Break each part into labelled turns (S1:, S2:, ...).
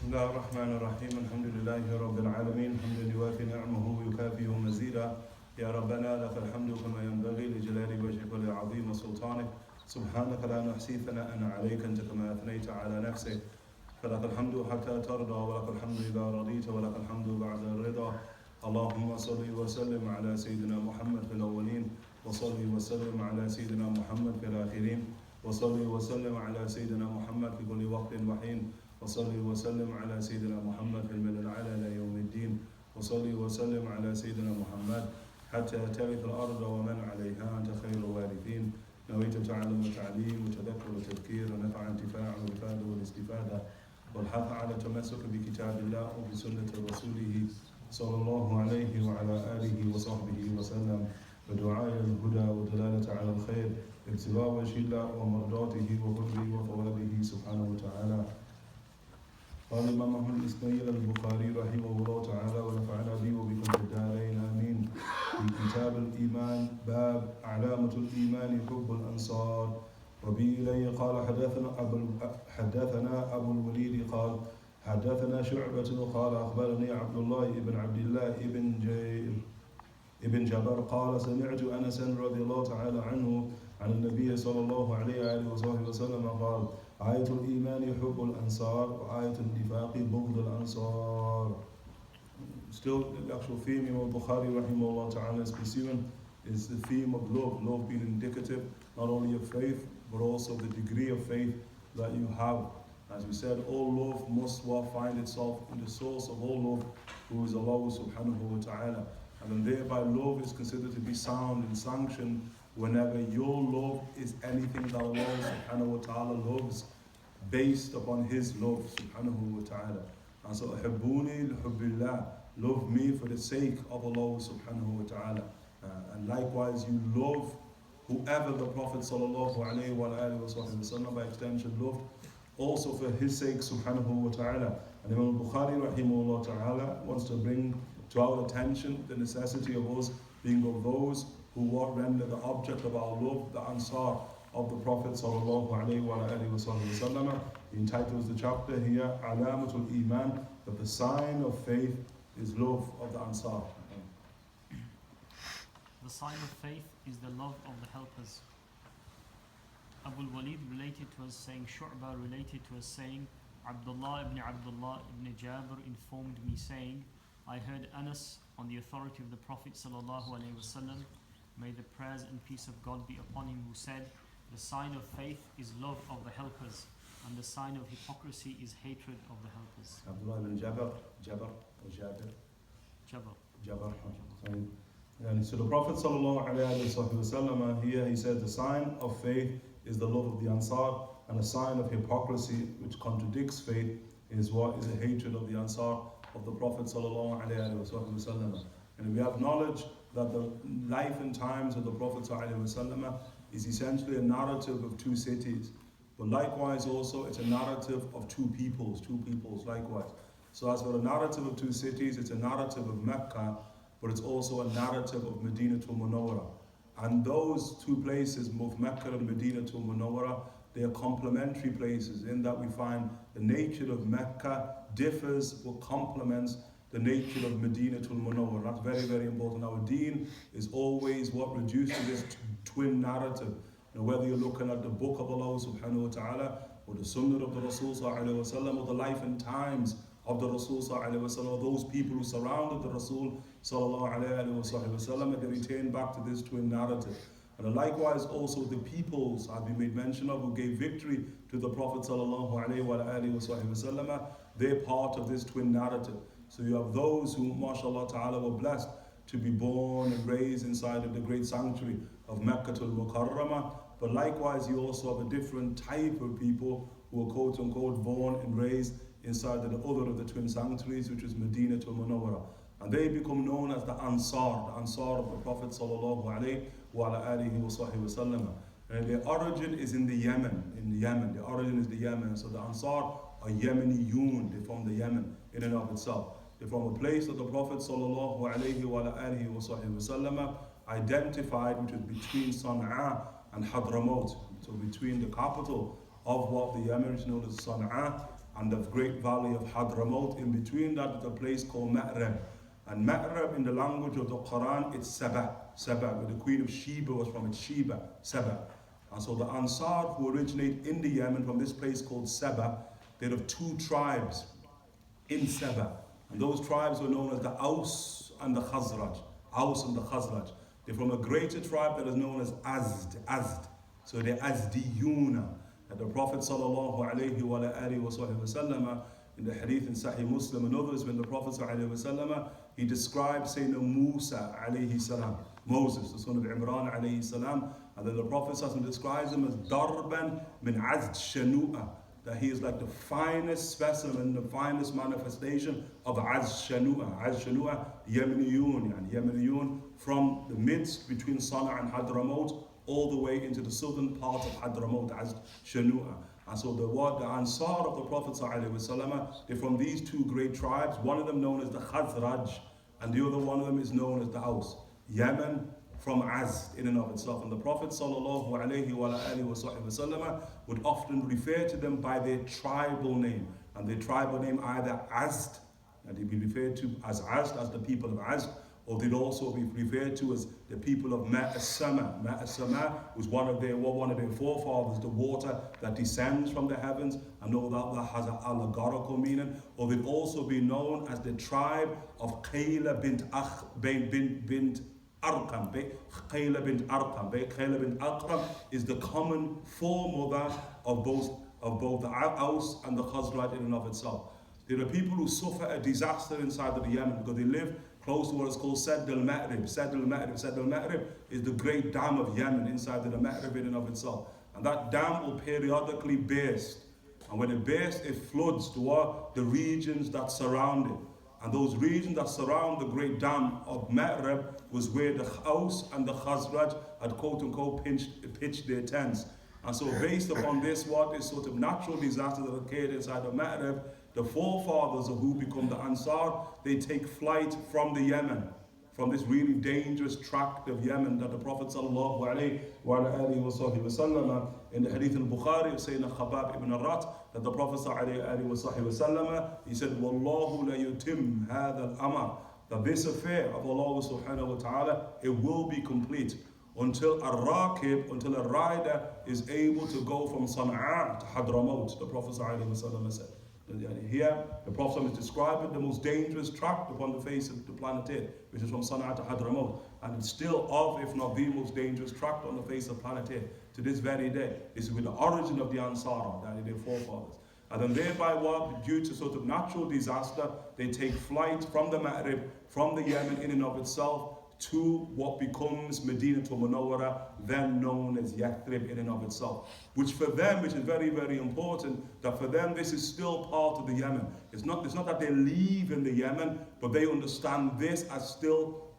S1: بسم الله الرحمن الرحيم الحمد لله رب العالمين حمدا يوافي نعمه ويكافئ مزيدا يا ربنا لك الحمد كما ينبغي لجلال وجهك ولعظيم سلطانك سبحانك لا نحصي ثناء عليك أنت كما أثنيت على نفسك فلك الحمد حتى ترضى ولك الحمد إذا رضيت ولك الحمد بعد الرضا اللهم صل وسلم على سيدنا محمد في الأولين وصل وسلم على سيدنا محمد في الآخرين وصل وسلم على سيدنا محمد في كل وقت وحين وصل وسلم على سيدنا محمد في الملأ الأعلى إلى يوم الدين وصل وسلم على سيدنا محمد حتى ترث الأرض ومن عليها أنت خير الوارثين نويت تعلم وتعليم وتذكر وتذكير ونفع انتفاع والإفادة والاستفادة والحث على التمسك بكتاب الله وبسنة رسوله صلى الله عليه وعلى آله وصحبه وسلم ودعاء الهدى والدلالة على الخير ابتغاء وجه الله ومرضاته وفضله وثوابه سبحانه وتعالى. قال الإمام الإسماعيل البخاري رحمه الله تعالى ونفعنا به وبكم في الدارين آمين. في كتاب الإيمان باب علامة الإيمان حب الأنصار وبه إليه قال حدثنا أبو الوليد قال حدثنا شعبة قال أخبرني عبد الله ابن جبر قال سمعت أنس رضي الله تعالى عنه عن النبي صلى الله عليه وآله وصحبه وسلم قال آية الإيمان حب الأنصار وآية النفاق بغض الأنصار. Still, the actual theme Imam Al Bukhari rahimahullah ta'ala is pursuing is the theme of love, love being indicative not only of faith but also the degree of faith that you have. As we said, all love must find itself in the source of all love, who is Allah subhanahu wa ta'ala. And then thereby love is considered to be sound and sanctioned whenever your love is anything that Allah subhanahu wa ta'ala loves, based upon His love subhanahu wa ta'ala. And so, Hibbuni lihubbillah, love me for the sake of Allah subhanahu wa ta'ala. And likewise, you love whoever the Prophet sallallahu alayhi wa alihi wa sallam by extension loved, also for his sake subhanahu wa ta'ala. And Imam Al Bukhari rahimahullah ta'ala wants to bring to our attention the necessity of us being of those who render the object of our love the Ansar of the Prophet sallallahu alayhi wa alihi wa sallam. He entitles the chapter here Alamatul Iman, that the sign of faith is love of the Ansar.
S2: The sign of faith is the love of the helpers. Abu al-Walid related to us saying, Shu'bah related to us saying, Abdullah ibn Jabir informed me saying, I heard Anas on the authority of the Prophet sallallahu alaihi wasallam, may the prayers and peace of God be upon him, who said, the sign of faith is love of the helpers, and the sign of hypocrisy is hatred of the helpers.
S1: Abdullah ibn Jabir. And so the Prophet ﷺ here he said the sign of faith is the love of the Ansar, and a sign of hypocrisy which contradicts faith is what is a hatred of the Ansar of the Prophet ﷺ. And we have knowledge that the life and times of the Prophet ﷺ is essentially a narrative of two cities, but likewise also it's a narrative of two peoples likewise. So as for the narrative of two cities, it's a narrative of Mecca, but it's also a narrative of Medinatul Munawwara. And those two places, both Mecca and Medinatul Munawwara, they are complementary places in that we find the nature of Mecca differs but complements the nature of Medinatul Munawwara. That's very, very important. Our deen is always reduced to this twin narrative. Now, whether you're looking at the book of Allah subhanahu wa ta'ala, or the sunnah of the Rasul sallallahu alayhi wa sallam, or the life and times of the Rasul sallallahu alayhi wa sallam, or those people who surrounded the Rasul sallallahu alayhi wa sallam, they retain back to this twin narrative. And likewise also the peoples, as we made mention of, who gave victory to the Prophet sallallahu alayhi wa sallam, they're part of this twin narrative. So you have those who, mashallah ta'ala, were blessed to be born and raised inside of the great sanctuary of Meccatul Mukarramah, but likewise you also have a different type of people who are quote unquote born and raised inside of the other of the twin sanctuaries, which is Medinatul Munawwara. And they become known as the Ansar of the Prophet sallallahu alayhi wa alihi wa sallam. And their origin is in the Yemen. The origin is the Yemen. So the Ansar are Yemeniyun, they're from the Yemen in and of itself. They're from a place that the Prophet sallallahu alayhi wa alihi wa sallam identified, which is between Sana'a and Hadramaut. So between the capital of what the Yemen is known as Sana'a and the great valley of Hadramaut. In between that is a place called Ma'rib. And Ma'rib in the language of the Quran, it's Saba. Saba, where the queen of Sheba was from, it's Sheba, Saba. And so the Ansar who originate in the Yemen from this place called Saba, they're of two tribes in Saba. And those tribes were known as the Aus and the Khazraj. Aus and the Khazraj. They're from a greater tribe that is known as Azd. So they're Azdiyuna. And the Prophet sallallahu alayhi wa alihi wa sallam, in the hadith in Sahih Muslim and others, when the Prophet sallallahu alayhi wa sallam, he described Sayyidina Musa alayhi salam, Moses, the son of Imran alayhi salam, and then the Prophet sallallahu alayhi wa sallam describes him as Darban min Azd Shanu'a, that he is like the finest specimen, the finest manifestation of Azd Shanu'a. Azd Shanu'a, Yemeniyun, from the midst between Sana'a and Hadramaut, all the way into the southern part of Hadramaut, Azd Shanu'a. And so the Ansar of the Prophet ﷺ, they're from these two great tribes, one of them known as the Khazraj, and the other one of them is known as the Aus. Yemen from Azd in and of itself. And the Prophet ﷺ would often refer to them by their tribal name. And their tribal name either Azd, and they'd be referred to as Azd, as the people of Azd, or they'd also be referred to as the people of Ma'as-Sama. Ma'as-Sama was one of their forefathers, the water that descends from the heavens, and all that has an allegorical meaning. Or they'd also be known as the tribe of Qayla bint Arqam. Qayla bint Arqam. Qayla bint Arqam is the common foremother of both the Aus and the Khazraj in and of itself. There are people who suffer a disaster inside of the Yemen because they live close to what is called Sadd al-Ma'rib. Sadd al-Ma'rib is the great dam of Yemen inside of the Ma'rib in and of itself. And that dam will periodically burst. And when it bursts, it floods to the regions that surround it. And those regions that surround the great dam of Ma'rib was where the Aus and the Khazraj had quote-unquote pitched their tents. And so based upon this sort of natural disaster that occurred inside of Ma'rib, the forefathers of who become the Ansar, they take flight from the Yemen, from this really dangerous tract of Yemen that the Prophet sallallahu alayhi wa sallam, in the hadith Al Bukhari of Sayyidina Khabab ibn Arat, that the Prophet sallallahu alayhi wa sallam, he said, Wallahu la yutim hadha al-amr, that this affair of Allah subhanahu wa ta'ala, it will be complete until a rider is able to go from Sana'a to Hadramaut, the Prophet sallallahu alayhi wa sallam said. Here, the Prophet is describing the most dangerous tract upon the face of the planet Earth, which is from Sana'a to Hadramaut, and it's still if not the most dangerous tract on the face of planet Earth to this very day. This is with the origin of the Ansar, their forefathers. And then thereby due to sort of natural disaster, they take flight from the Ma'rib, from the Yemen in and of itself, to what becomes Medina to Munawwara, then known as Yathrib in and of itself. Which for them, which is very, very important, that for them this is still part of the Yemen. It's not that they leave in the Yemen, but they understand this as still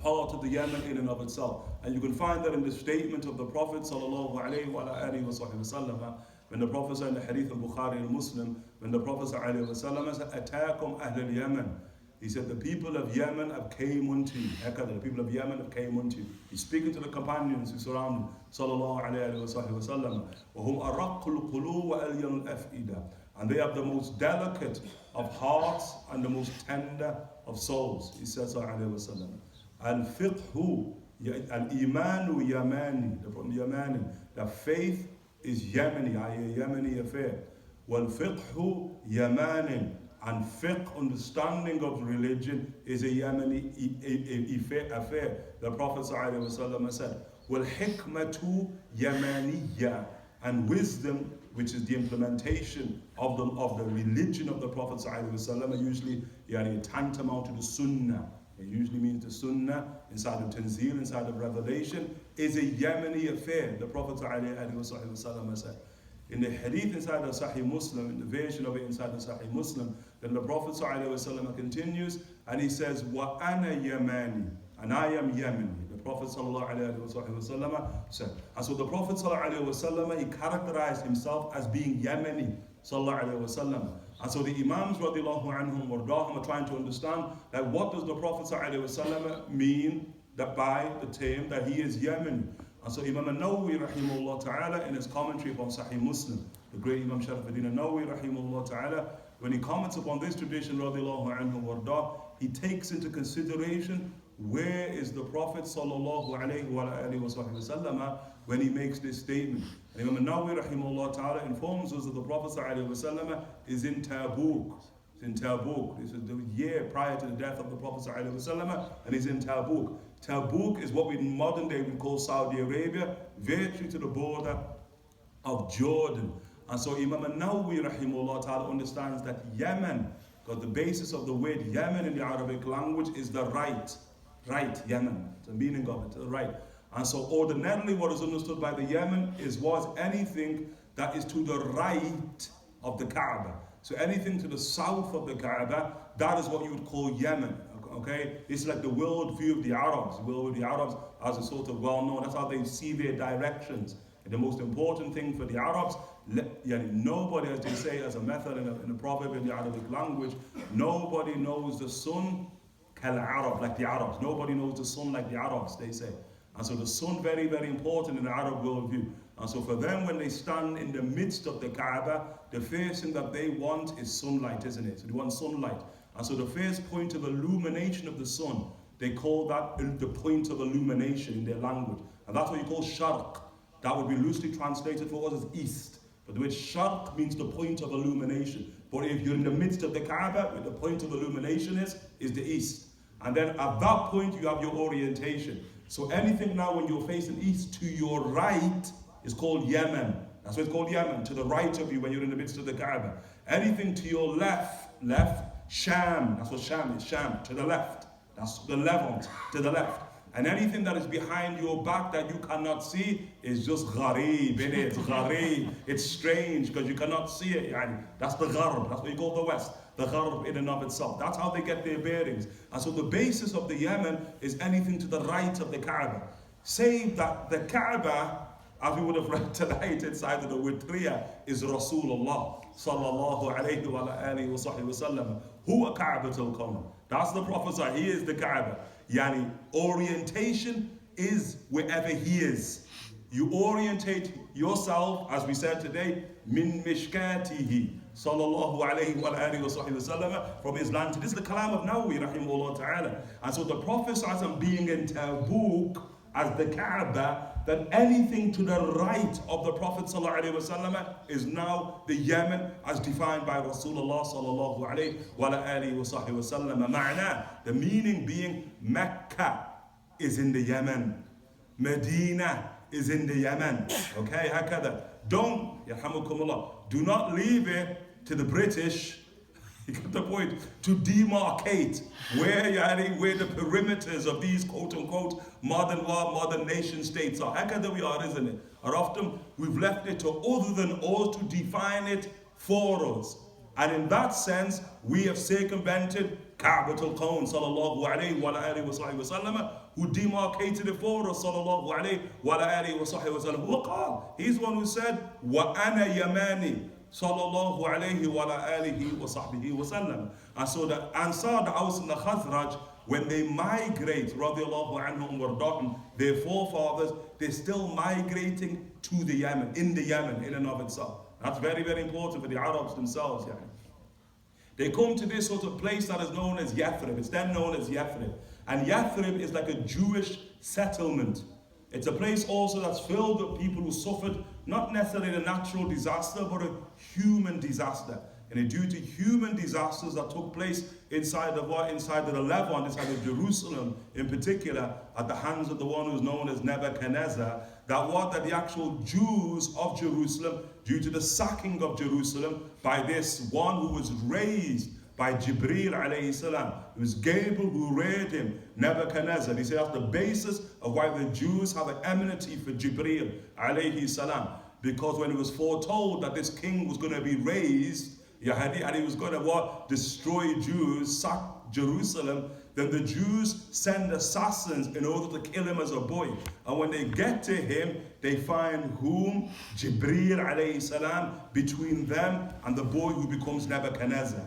S1: part of the Yemen in and of itself. And you can find that in the statement of the Prophet sallallahu alayhi wa alihi wa sallam, when the Prophet said in the hadith of Bukhari and Muslim, when the Prophet sallallahu alayhi wa sallam said, Ataakum Ahl al-Yemen, he said, the people of Yemen have came unto you. The people of Yemen have came unto you. He's speaking to the companions who surround him. Sallallahu alayhi wa sallam. وَهُمْ أَرَقُّ الْقُلُوبِ وَأَلْيَنُ الْأَفْئِدَةِ. And they have the most delicate of hearts and the most tender of souls. He says, sallallahu alayhi wa sallam. Al-fiqhu, al-imanu yamani. From Yamani. The faith is Yemeni, i.e. Yemeni affair. Wal-fiqhu yamani. And fiqh, understanding of religion, is a Yemeni affair. The Prophet ﷺ said, وَالْحِكْمَةُ يَمَانِيَّةٌ. And wisdom, which is the implementation of the religion of the Prophet ﷺ, usually tantamount to the Sunnah. It usually means the Sunnah, inside of Tanzil, inside of Revelation, is a Yemeni affair. The Prophet ﷺ said. In the hadith inside of Sahih Muslim, in the version of it inside of Sahih Muslim, then the Prophet ﷺ continues and he says, Wa ana Yamani, and I am Yemeni. The Prophet ﷺ said. And so the Prophet ﷺ, he characterized himself as being Yemeni. ﷺ. And so the Imams radiallahu anhum wardahum are trying to understand that what does the Prophet ﷺ mean that by the term that he is Yemeni. And so Imam Al-Nawawi rahimahullah ta'ala in his commentary upon Sahih Muslim, the great Imam Sharafuddin al-Nawawi rahimahullah ta'ala, when he comments upon this tradition radiallahu anhu warda, he takes into consideration where is the Prophet sallallahu alayhi wa alihi wa sallam when he makes this statement. And Imam al-Nawawi rahimahullah ta'ala informs us that the Prophet sallallahu alayhi wa sallam is in Tabuk. He's in Tabuk. This is the year prior to the death of the Prophet sallallahu alayhi wa sallam, and he's in Tabuk. Tabuk is what we in modern day we call Saudi Arabia, virtually to the border of Jordan. And so Imam al-Nawawi rahimahullah ta'ala understands that Yemen, because the basis of the word Yemen in the Arabic language is the right, Yemen, the meaning of it, the right. And so ordinarily what is understood by the Yemen was anything that is to the right of the Kaaba. So anything to the south of the Kaaba, that is what you would call Yemen. Okay, it's like the world view of the Arabs. The world of the Arabs, as a sort of well known, that's how they see their directions. And the most important thing for the Arabs, nobody, as they say, as a method in a proverb in the Arabic language, nobody knows the sun kal Arab, like the Arabs. Nobody knows the sun like the Arabs, they say. And so the sun, very, very important in the Arab worldview. And so for them, when they stand in the midst of the Kaaba, the first thing that they want is sunlight, isn't it? So they want sunlight. And so the first point of illumination of the sun, they call that the point of illumination in their language. And that's what you call sharq. That would be loosely translated for us as east. But the word sharq means the point of illumination. But if you're in the midst of the Kaaba, where the point of illumination is the east. And then at that point, you have your orientation. So anything now when you're facing east to your right is called Yemen. That's what it's called, Yemen, to the right of you when you're in the midst of the Kaaba. Anything to your left, Sham. That's what Sham is, Sham, to the left. That's the Levant, to the left. And anything that is behind your back that you cannot see is just gharib, innit? It's gharib. It's strange because you cannot see it. That's the gharb. That's what you call the West. The gharb in and of itself. That's how they get their bearings. And so the basis of the Yemen is anything to the right of the Kaaba. Save that the Kaaba, as we would have read tonight inside of the Wittriya, is Rasulullah sallallahu alayhi wa alihi wa sahbihi wa sallam. Huwa Ka'batul Kawn. That's the Prophet. He is the Kaaba. Yani, orientation is wherever he is. You orientate yourself, as we said today, min mishkatihi, sallallahu alayhi wa alihi wa sahbihi wa sallam, from his land. This is the kalam of Nawawi, rahimahullah ta'ala. And so the Prophet being in Tabuk as the Kaaba, that anything to the right of the Prophet ﷺ is now the Yemen as defined by Rasulullah sallallahu alayhi wa alihi wa sahbihi wa sallam. Ma'na, the meaning being Mecca is in the Yemen, Medina is in the Yemen. Okay, hakada. Do not leave it to the British. You get the point? To demarcate where the perimeters of these quote-unquote modern law, modern nation states are. How we are, isn't it? Or often we've left it to other than us to define it for us. And in that sense, we have circumvented Ka'batul Kawn, sallallahu alayhi wa alihi wa sahbihi wa sallam, who demarcated it for us, sallallahu alayhi wa alihi wa sahbihi wa sallam. He's the one who said, wa ana yamani, sallallahu alayhi wa alihi wa sahbihi wa sallam. And so the Ansar, the Aus and the Khazraj, when they migrate, radiallahu anhum wardahum, their forefathers, they're still migrating to the Yemen, in and of itself. That's very, very important for the Arabs themselves. Yeah. They come to this sort of place that is known as Yathrib. It's then known as Yathrib. And Yathrib is like a Jewish settlement. It's a place also that's filled with people who suffered not necessarily a natural disaster, but a human disaster. And due to human disasters that took place inside of the Levant, inside of Jerusalem in particular, at the hands of the one who's known as Nebuchadnezzar, that the actual Jews of Jerusalem, due to the sacking of Jerusalem by this one who was raised by Jibreel alayhi salam, it was Gabriel who reared him, Nebuchadnezzar. He said that's the basis of why the Jews have an enmity for Jibreel alayhi salam, because when it was foretold that this king was going to be raised, and he was going to destroy Jews, sack Jerusalem, then the Jews send assassins in order to kill him as a boy. And when they get to him, they find whom? Jibreel alayhi salam between them and the boy who becomes Nebuchadnezzar.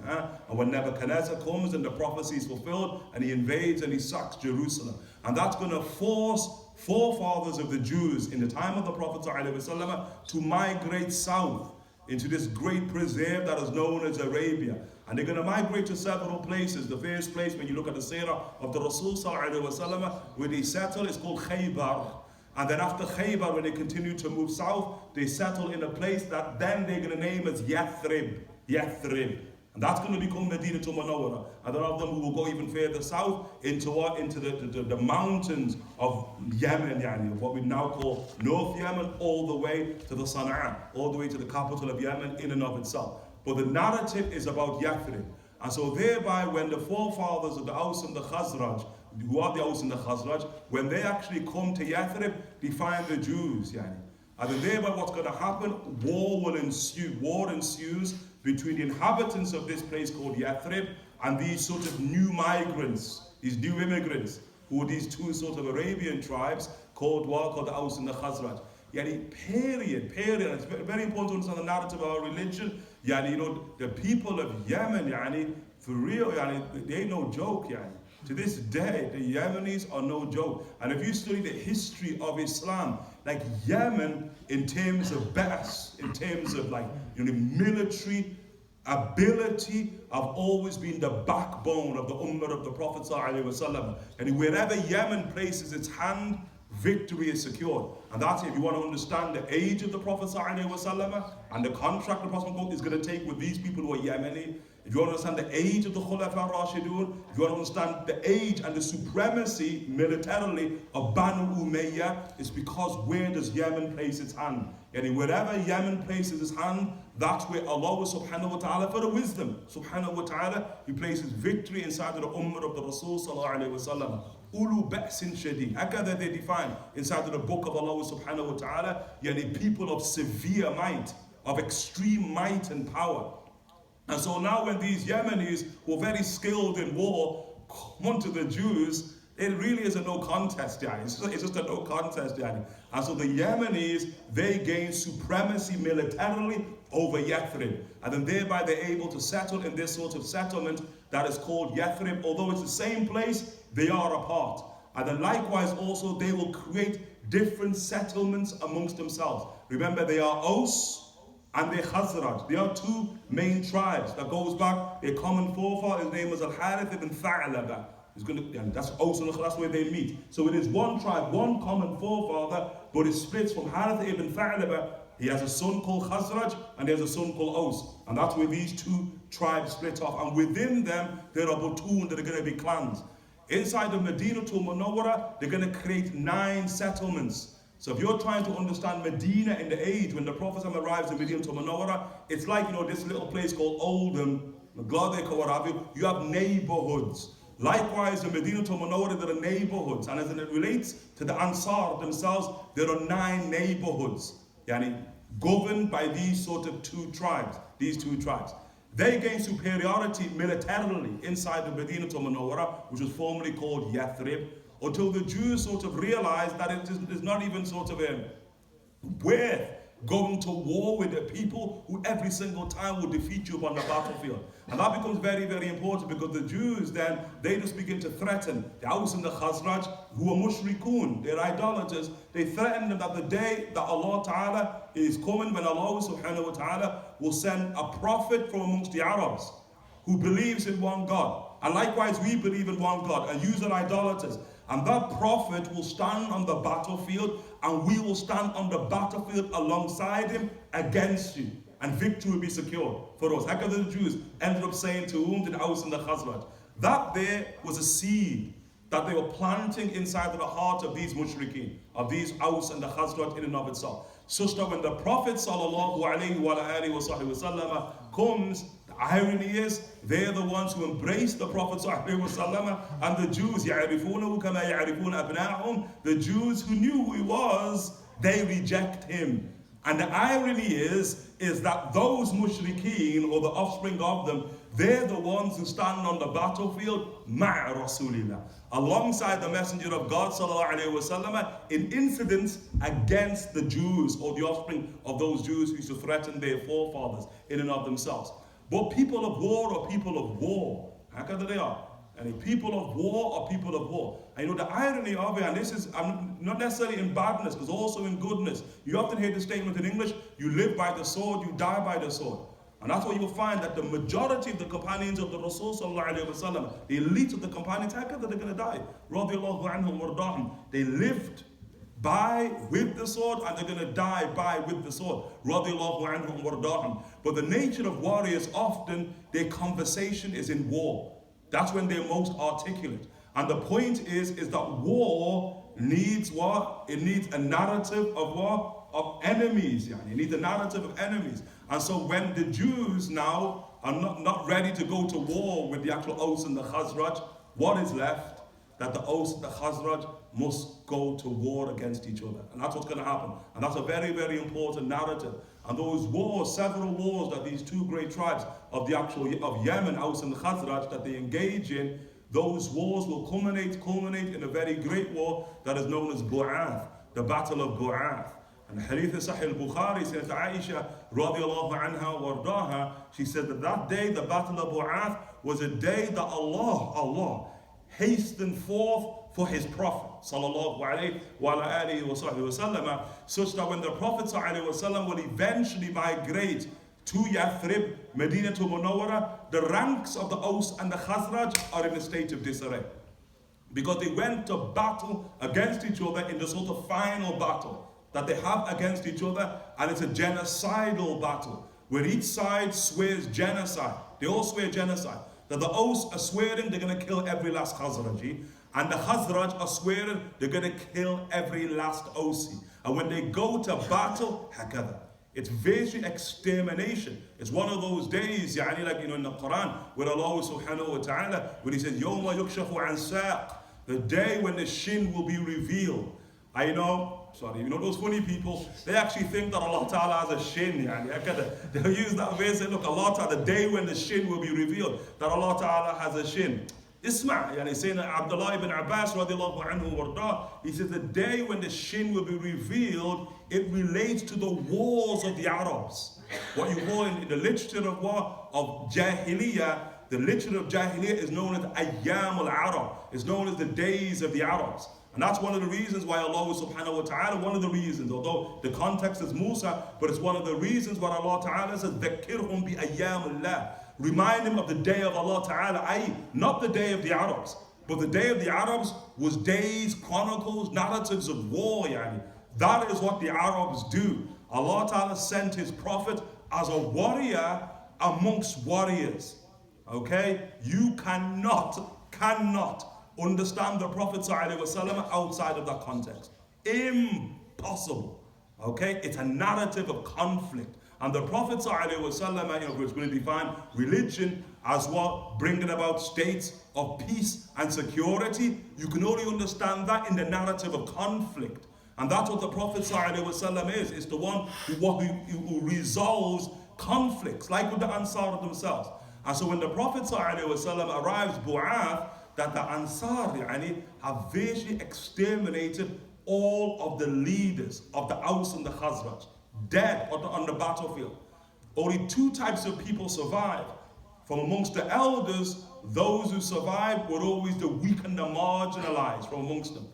S1: And when Nebuchadnezzar comes and the prophecy is fulfilled and he invades and he sacks Jerusalem. And that's going to force forefathers of the Jews in the time of the Prophet ﷺ to migrate south into this great preserve that is known as Arabia. And they're going to migrate to several places. The first place, when you look at the seerah of the Rasul sallallahu alaihi wasallam, where they settle, is called Khaybar. And then after Khaybar, when they continue to move south, they settle in a place that then they're going to name as Yathrib. Yathrib. And that's going to become Medina to Munawwara. And then of them who will go even further south into what? Into the mountains of Yemen, yani, what we now call North Yemen, all the way to the Sana'a, all the way to the capital of Yemen in and of itself. But the narrative is about Yathrib. And so thereby, when the forefathers of the Aus and the Khazraj, who are the Aus and the Khazraj, when they actually come to Yathrib, they find the Jews, yani. And then thereby what's going to happen? War will ensue. War ensues between the inhabitants of this place called Yathrib and these sort of new migrants, these new immigrants, who are these two sort of Arabian tribes called the Aus and the Khazraj. Yani, period. It's very important to understand the narrative of our religion. Yani, you know, the people of Yemen, yani, for real, yani, they ain't no joke, yani. To this day, the Yemenis are no joke. And if you study the history of Islam, like Yemen, in terms of best, in terms of like, you know, military ability, have always been the backbone of the Ummah of the Prophet ﷺ. And wherever Yemen places its hand, victory is secured. And that's it. If you want to understand the age of the Prophet ﷺ and the contract the Prophet is going to take with these people who are Yemeni, if you want to understand the age of the Khulafa Rashidun, if you want to understand the age and the supremacy militarily of Banu Umayyah, it's because where does Yemen place its hand? And wherever Yemen places its hand, that's where Allah subhanahu wa ta'ala, for the wisdom, subhanahu wa ta'ala, He places victory inside of the Ummah of the Rasul sallallahu alayhi wa sallam. Ulu ba'sin shadid. Hakada they define inside of the book of Allah subhanahu wa ta'ala, yani people of severe might, of extreme might and power. And so now when these Yemenis who are very skilled in war come to the Jews, it really is a no contest, yani. It's just a no contest, yani. And so the Yemenis, they gain supremacy militarily over Yathrib. And then thereby they're able to settle in this sort of settlement that is called Yathrib. Although it's the same place, they are apart. And then likewise also they will create different settlements amongst themselves. Remember, they are Aus and they're Khazraj. They are two main tribes that goes back. Their common forefather, his name was Al-Harith ibn Tha'laba. That's Aus and that's where they meet. So it is one tribe, one common forefather, but it splits from Harith ibn Tha'laba. He has a son called Khazraj and he has a son called Aus. And that's where these two tribes split off. And within them, there are Butun that are going to be clans. Inside of Medina to Munawwara, they're going to create 9 settlements. So if you're trying to understand Medina in the age when the Prophet arrives in Medina to Munawwara, it's like, you know, this little place called Oldham, you have neighborhoods. Likewise, in Medina to Munawwara, there are neighborhoods. And as it relates to the Ansar themselves, there are 9 neighborhoods, yani, governed by these sort of two tribes, They gained superiority militarily inside the Medina to Munawwara, which was formerly called Yathrib, until the Jews sort of realized that it is not even sort of worth going to war with the people who every single time will defeat you on the battlefield. And that becomes very, very important because the Jews then, they just begin to threaten the Aus and the Khazraj, who are mushrikun, they're idolaters. They threaten them that the day that Allah Ta'ala is coming, when Allah subhanahu wa ta'ala will send a prophet from amongst the Arabs who believes in one God. And likewise, we believe in one God, and you are idolaters. And that prophet will stand on the battlefield, and we will stand on the battlefield alongside him against you. And victory will be secured for us. How come the Jews ended up saying to whom? To the Aus and the Khazraj. That there was a seed that they were planting inside of the heart of these mushrikeen, of these Aus and the Khazraj in and of itself. Such that when the Prophet sallallahu alayhi wa sallam comes, the irony is, they're the ones who embrace the Prophet ﷺ, and the Jews, يَعْرِفُونَهُ كَمَا يَعْرِفُونَ أَبْنَاءَهُمْ, the Jews who knew who he was, they reject him. And the irony is that those mushrikeen, or the offspring of them, they're the ones who stand on the battlefield مَعَ رَسُولِ اللَّهِ, alongside the Messenger of God ﷺ, in incidents against the Jews, or the offspring of those Jews who used to threaten their forefathers in and of themselves. But people of war are people of war. How come they are? And people of war are people of war. And you know the irony of it, and this is not necessarily in badness, because also in goodness. You often hear the statement in English, you live by the sword, you die by the sword. And that's why you'll find that the majority of the companions of the Rasul sallallahu alayhi wa sallam, the elite of the companions, how come that they're going to die? Radiallahu anhum wardahum. They lived by with the sword, and they're going to die by with the sword. Radiallahu anhum wardahum. But the nature of warriors, often their conversation is in war. That's when they're most articulate. And the point is that war needs what? It needs a narrative of what? Of enemies. Yeah. It needs a narrative of enemies. And so when the Jews now are not ready to go to war with the actual Aus and the Khazraj, what is left? That the Aus and the Khazraj must go to war against each other. And that's what's going to happen. And that's a very, very important narrative. And those wars, several wars that these two great tribes of Yemen, Aus and Khazraj, that they engage in, those wars will culminate in a very great war that is known as Bu'ath, the Battle of Bu'ath. And the Hadith of Sahih Al Bukhari says to Aisha radiallahu anha wardaha, she said that day, the Battle of Bu'ath, was a day that Allah hastened forth for his Prophet sallallahu alayhi wa alihi wa sahbihi wa sallam, such that when the Prophet sallallahu alayhi wa sallam will eventually migrate to Yathrib, Medina to Munawwara, the ranks of the Aus and the Khazraj are in a state of disarray. Because they went to battle against each other in the sort of final battle that they have against each other, and it's a genocidal battle where each side swears genocide. They all swear genocide. That the Aus are swearing they're going to kill every last Khazraji, and the Khazraj are swearing they're going to kill every last Ausi. And when they go to battle, hakada, it's basically extermination. It's one of those days, يعني like in the Quran, where Allah subhanahu wa ta'ala, when he says, يَوْمَ يُكْشَفُ عَنْ سَاقٍ, the day when the shin will be revealed. You know those funny people, they actually think that Allah Ta'ala has a shin. They'll use that way and say, look, Allah Ta'ala, the day when the shin will be revealed, that Allah Ta'ala has a shin. Isma', saying that Abdullah ibn Abbas radiallahu anhu warda, he says the day when the shin will be revealed, it relates to the wars of the Arabs. What you call in the literature of what? Of Jahiliyyah, the literature of Jahiliyyah is known as Ayyam al-Arab. It's known as the days of the Arabs. And that's one of the reasons why Allah subhanahu wa ta'ala, one of the reasons, although the context is Musa, but it's one of the reasons why Allah Ta'ala says, ذَكِّرْهُمْ بِأَيَّامِ اللَّهِ. Remind them of the day of Allah Ta'ala, i.e. not the day of the Arabs, but the day of the Arabs was days, chronicles, narratives of war. That is what the Arabs do. Allah Ta'ala sent his prophet as a warrior amongst warriors. Okay? You cannot understand the Prophet ﷺ outside of that context. Impossible. Okay? It's a narrative of conflict. And the Prophet ﷺ was going to define religion as what? Bringing about states of peace and security. You can only understand that in the narrative of conflict. And that's what the Prophet ﷺ is. It's the one who resolves conflicts, like with the Ansar themselves. And so when the Prophet ﷺ arrives, Bu'ath, that the Ansar have virtually exterminated all of the leaders of the Aus and the Khazraj, dead on the battlefield. Only two types of people survived. From amongst the elders, those who survived were always the weak and the marginalized from amongst them.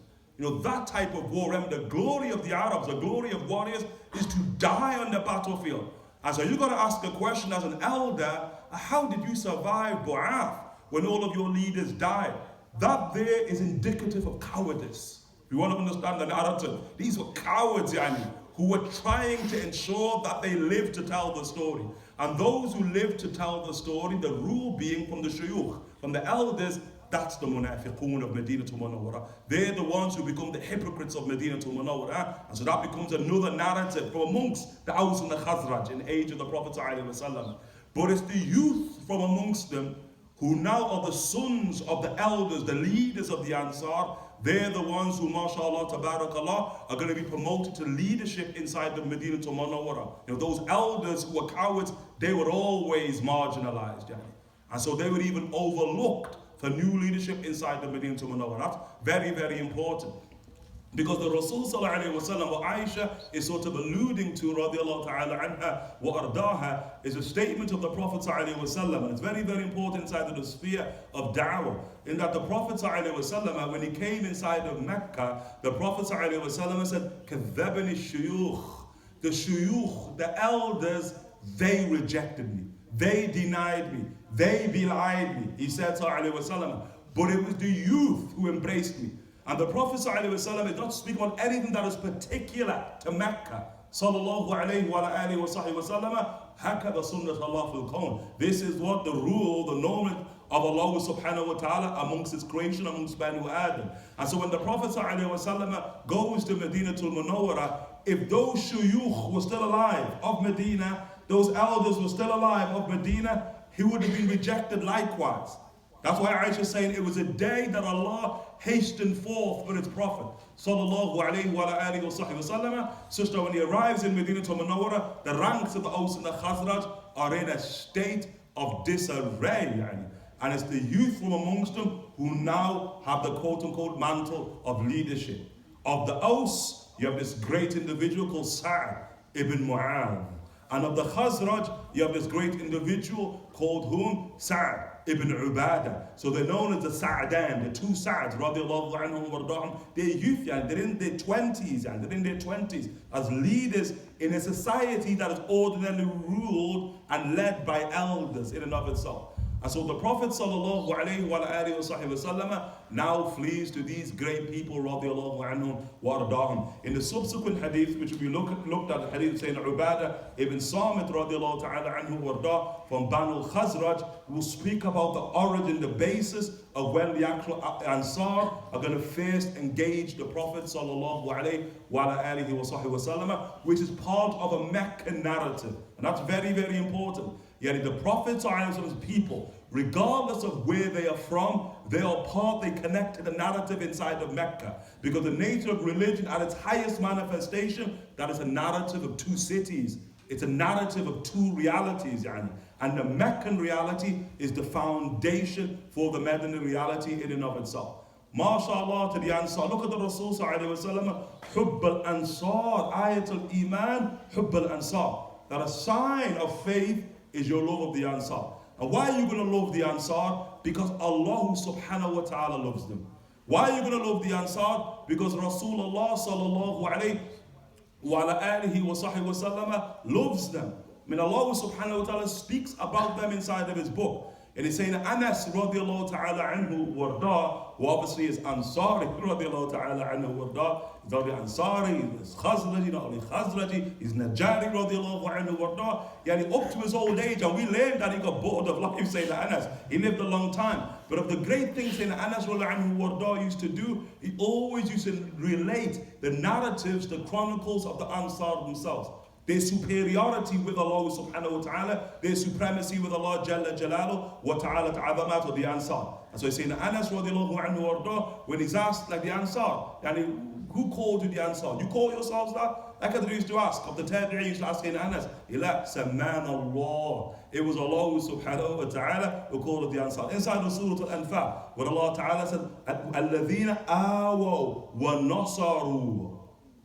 S1: That type of war, the glory of the Arabs, the glory of warriors, is to die on the battlefield. And so you've got to ask a question as an elder, how did you survive Bu'ath when all of your leaders died? That there is indicative of cowardice. If you want to understand the narrative, these were cowards, who were trying to ensure that they lived to tell the story. And those who lived to tell the story, the rule being from the shuyukh, from the elders, that's the munafiqun of Medina to Munawwara. They're the ones who become the hypocrites of Medina to Munawwara. And so that becomes another narrative from amongst the Aus and the Khazraj in the age of the Prophet ﷺ. But it's the youth from amongst them who now are the sons of the elders, the leaders of the Ansar. They're the ones who, mashallah, tabarakallah, are going to be promoted to leadership inside the Medina to Munawwara. Those elders who were cowards, they were always marginalized. And so they were even overlooked for new leadership inside the Medina to Munawwara. That's very, very important. Because the Rasul sallallahu alayhi wa sallam, what Aisha is sort of alluding to, radiallahu ta'ala anha, wa ardaha, is a statement of the Prophet sallallahu alayhi wa sallam. And it's very, very important inside of the sphere of da'wah. In that the Prophet sallallahu alayhi wa sallam, when he came inside of Mecca, the Prophet sallallahu alayhi wa sallam said, كَذَّبَنِ الشُّيُوخ. The shuyukh, the elders, they rejected me. They denied me. They belied me. He said sallallahu alayhi wa sallam. But it was the youth who embraced me. And the Prophet ﷺ is not speaking about anything that is particular to Mecca. Sallallahu alayhi wa alihi wa sahbihi wa sallam. Hakada sunnat Allah fil kawn. This is what the rule, the norm of Allah subhanahu wa ta'ala amongst his creation, amongst Banu Adam. And so when the Prophet ﷺ goes to Medinatul Munawwara, if those shuyukh were still alive of Medina, those elders were still alive of Medina, he would have been rejected likewise. That's why Aisha is saying it was a day that Allah hastened forth for its Prophet. Sallallahu alayhi wa alihi wa sahbihi wa sallam. Sister, when he arrives in Medina to Munawwara, the ranks of the Aus and the Khazraj are in a state of disarray. And it's the youth from amongst them who now have the quote-unquote mantle of leadership. Of the Aus, you have this great individual called Sa'd ibn Mu'adh. And of the Khazraj, you have this great individual called whom? Sa'd ibn Ubadah. So they're known as the Sa'dan, the two Sa'ds, radiallahu anhum wa ardahum. They're youth, they're in their 20s, they're in their 20s as leaders in a society that is ordinarily ruled and led by elders in and of itself. And so the Prophet sallallahu alayhi wa alihi wa sahbihi wa sallam now flees to these great people radiallahu anhum wa ardahum. In the subsequent hadith, which we looked at, the hadith saying Ubadah ibn Samit radiallahu ta'ala anhu wa ardah from Banu Khazraj, will speak about the origin, the basis of when the actual Ansar are going to first engage the Prophet sallallahu alayhi wa alihi wa sahbihi wa sallam, which is part of a Meccan narrative. And that's very, very important. Yet the Prophet's people, regardless of where they are from, they are part, they connect to the narrative inside of Mecca. Because the nature of religion at its highest manifestation, that is a narrative of two cities. It's a narrative of two realities. And the Meccan reality is the foundation for the Medina reality in and of itself. MashaAllah to the Ansar. Look at the Rasul sallallahu alayhi wa sallam. Hubb al-Ansar, ayat al-Iman, Hubb al-Ansar. That a sign of faith is your love of the Ansar. And why are you going to love the Ansar? Because Allah subhanahu wa ta'ala loves them. Why are you going to love the Ansar? Because Rasulullah sallallahu alayhi wa alihi wa sahbihi wa sallam loves them. I mean, Allah subhanahu wa ta'ala speaks about them inside of his book. And he's saying Anas radiallahu ta'ala anhu warda, who obviously is Ansari radiallahu ta'ala anhu warda. He's not only Ansari, he's Khazraji, not only Khazraji, he's Najari radiallahu anhu warda. Yani up to his old age, and we learned that he got bored of life, saying Anas. He lived a long time. But of the great things saying Anas radiallahu anhu warda used to do, he always used to relate the narratives, the chronicles of the Ansar themselves. Their superiority with Allah subhanahu wa ta'ala, their supremacy with Allah Jalla Jalalu wa ta'ala ta'azamat of the Ansar. And so he's saying Anas radiallahu anhu warda, when he's asked like the Ansar, who called you the Ansar? You call yourselves that? Like they used to ask, of the Tabi'in used to ask in Anas, Ila Samman Allah. It was Allah subhanahu wa ta'ala who called it the Ansar. Inside the Surah Al-Anfal, where Allah ta'ala said, Alladhina awaw wa nasaru,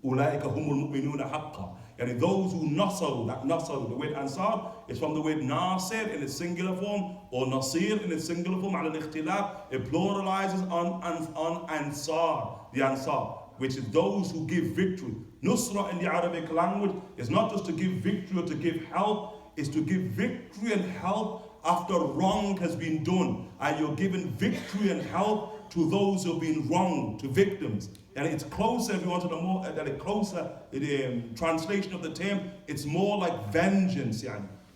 S1: ulaika humul mu'minuna haqqa. And those who nasaru, that nasaru, the word Ansar, is from the word Nasir in its singular form, or Nasir in its singular form, al ikhtilaf. It pluralizes on Ansar, the Ansar, which is those who give victory. Nusra in the Arabic language is not just to give victory or to give help, it's to give victory and help after wrong has been done. And you're giving victory and help to those who have been wronged, to victims. And it's closer, if you want to know more, that it's closer, the translation of the term, it's more like vengeance,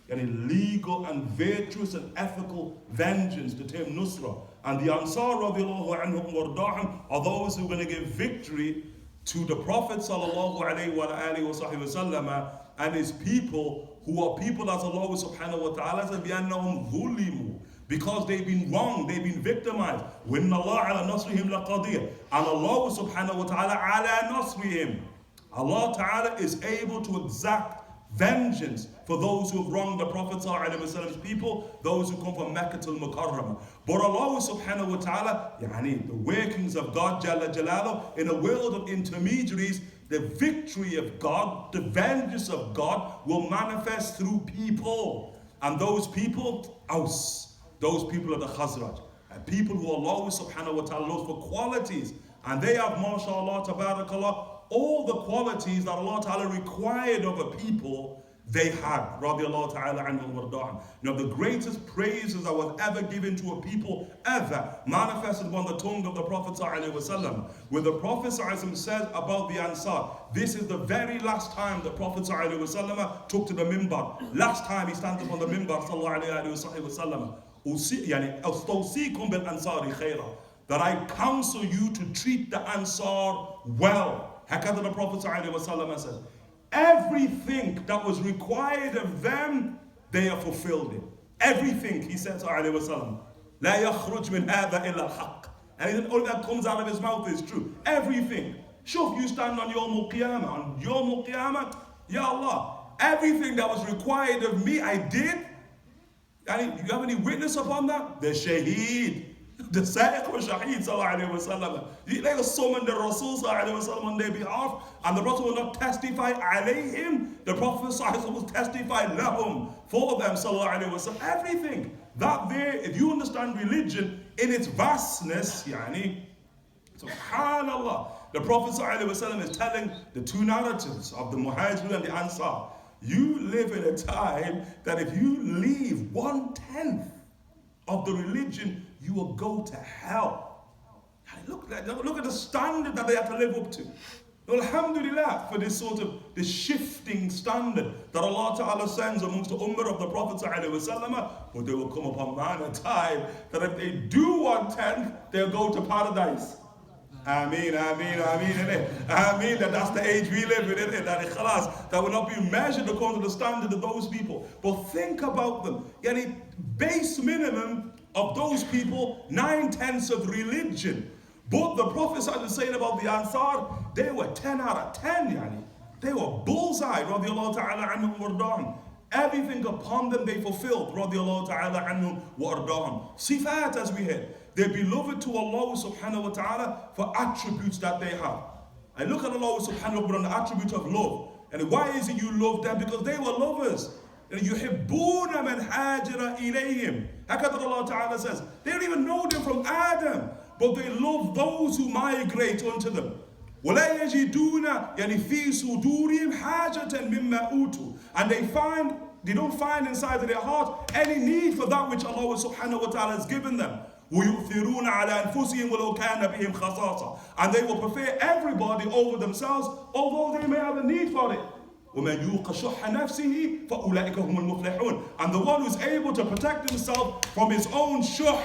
S1: and legal and virtuous and ethical vengeance, the term nusra. And the Ansar radiallahu anhum wardahum are those who are going to give victory to the Prophet sallallahu alayhi wa alihi wa sahbihi wa sallam and his people, who are people as Allah subhanahu wa ta'ala said, بِأَنَّهُمْ ظُلِمُوا, because they've been wronged, they've been victimized. وَإِنَّ اللَّهَ عَلَى نَصْرِهِمْ لَقَدِيرٌ. And Allah subhanahu wa ta'ala ala nasrihim. Allah ta'ala is able to exact vengeance for those who have wronged the Prophet ﷺ's people, those who come from Mecca to Mukarramah. But Allah subhanahu wa ta'ala, the workings of God Jalla Jalaluhu, in a world of intermediaries, the victory of God, the vengeance of God will manifest through people. And those people, those people are the Khazraj, people who Allah subhanahu wa ta'ala loves for qualities. And they have, mashallah, tabarakallah, all the qualities that Allah ta'ala required of a people, they had, radiallahu ta'ala anhum warda'an. The greatest praises that was ever given to a people, ever, manifested upon the tongue of the Prophet sallallahu alaihi wasallam. When the Prophet sallallahu alaihi wasallam says about the Ansar, this is the very last time the Prophet sallallahu alaihi wasallam took to the minbar. Last time he stands upon the minbar, sallallahu alaihi wasallam. That I counsel you to treat the Ansar well. Hakada the Prophet ﷺ says, everything that was required of them, they have fulfilled it. Everything, he said ﷺ, لا يخرج من هذا إلا الحق. And all that comes out of his mouth is true. Everything. Shuf, you stand on Yawm Al-Qiyamah. On Yawm Al-Qiyamah, Ya Allah, everything that was required of me, I did. And you have any witness upon that? The Shaheed. The Sa'iq wa Shaheed sallallahu alayhi wa sallam. They will summon the Rasul sallallahu alayhi wa sallam on their behalf, and the Prophet will not testify alayhim. The Prophet sallallahu alayhi wa sallam will testify lahum, for them sallallahu alayhi wa sallam. Everything. That there, if you understand religion in its vastness, subhanallah, the Prophet sallallahu alayhi wa sallam is telling the two narratives of the Muhajirun and the Ansar. You live in a time that if you leave 1/10 of the religion, you will go to hell. Look at the standard that they have to live up to. Alhamdulillah for this sort of this shifting standard that Allah Ta'ala sends amongst the ummah of the Prophet ﷺ. But they will come upon man a time that if they do 1/10, they'll go to paradise. Ameen, ameen, ameen, ameen. That's the age we live in, that ikhlas, that will not be measured according to the standard of those people. But think about them. Base minimum of those people, 9/10 of religion. But the Prophet started saying about the Ansar, they were 10 out of 10, They were bullseye, radiallahu ta'ala anhum wardahum. Everything upon them they fulfilled, radiallahu ta'ala anhum wardahum. Sifat, as we heard. They're beloved to Allah subhanahu wa ta'ala for attributes that they have. I look at Allah subhanahu wa ta'ala on the attribute of love. And why is it you love them? Because they were lovers. يُحِبُّونَ مَنْ هَاجَرَ إِلَيْهِمْ. Hakadha Allah ta'ala says, they don't even know them from Adam, but they love those who migrate unto them. وَلَا يَجِدُونَ فِي صُدُورِهِمْ حَاجَةً مِمَّا أُوتُوا. And they don't find inside of their heart any need for that which Allah subhanahu wa ta'ala has given them. وَيُؤْثِرُونَ عَلَى أَنفُسِهِمْ وَلَوْ كَانَ بِهِمْ خَصَاصَةٌ. And they will prefer everybody over themselves, although they may have a need for it. وَمَنْ يُوقَ شُحَّ نَفْسِهِ فَأُولَٰئِكَ هُمُ الْمُفْلِحُونَ. And the one who's able to protect himself from his own shuh.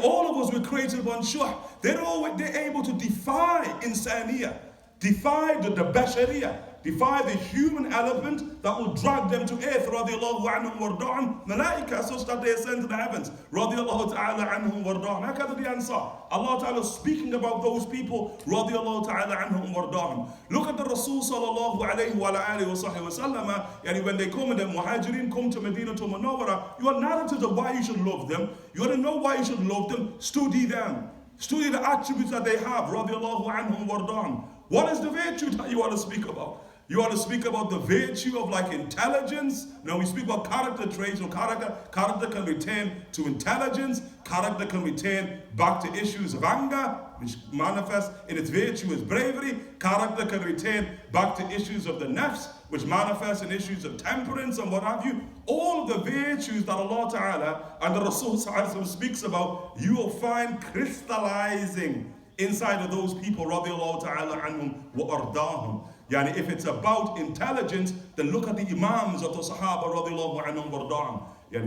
S1: All of us were created upon shuh. They're able to defy insaniya, defy the bashariyah, defy the human element that will drag them to earth, radiallahu anhum warda'an, malaika, such that they ascend to the heavens, radiallahu ta'ala anhum warda'an. Hakadha the Ansar. Allah ta'ala speaking about those people, radiallahu ta'ala anhum warda'an. Look at the Rasul sallallahu alayhi wa alihi wa sahbihi wa sallam. When they come and the Muhajirin come to Medina to Munawwara, you are narratives of why you should love them. You want to know why you should love them? Study them. Study the attributes that they have, radiallahu anhum warda'an. What is the virtue that you want to speak about? You want to speak about the virtue of intelligence? No, we speak about character traits. So character can return to intelligence. Character can return back to issues of anger, which manifests in its virtue as bravery. Character can return back to issues of the nafs, which manifests in issues of temperance and what have you. All of the virtues that Allah Ta'ala and the Rasul speaks about, you will find crystallizing inside of those people, radiallahu ta'ala anhum wa ardahum. If it's about intelligence, then look at the Imams of the Sahaba radiallahu anhum wa ardahum.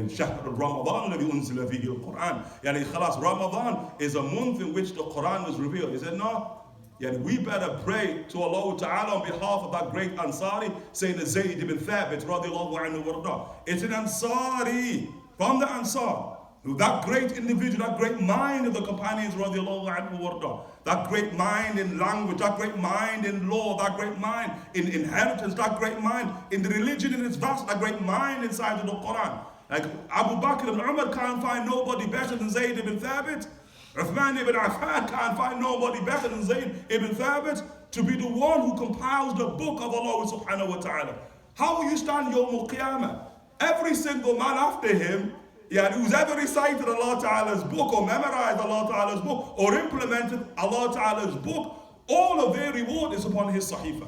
S1: شهر رمضان الذي أنزل فيه القرآن. خلاص, Ramadan is a month in which the Quran was revealed. He said, no, we better pray to Allah Ta'ala on behalf of that great Ansari, saying that Zayd ibn Thabit radiallahu anhu wa ardahum. It's an Ansari from the Ansar. That great individual, that great mind of the companions, radiallahu anhu warda, that great mind in language, that great mind in law, that great mind in inheritance, that great mind in the religion in its vast, that great mind inside of the Quran. Like Abu Bakr and Umar can't find nobody better than Zayd ibn Thabit. Uthman ibn Affan can't find nobody better than Zayd ibn Thabit to be the one who compiles the book of Allah subhanahu wa ta'ala. How will you stand Yawm al-Qiyamah? Every single man after him, who's ever recited Allah Ta'ala's book or memorized Allah Ta'ala's book or implemented Allah Ta'ala's book, all of their reward is upon his sahifa.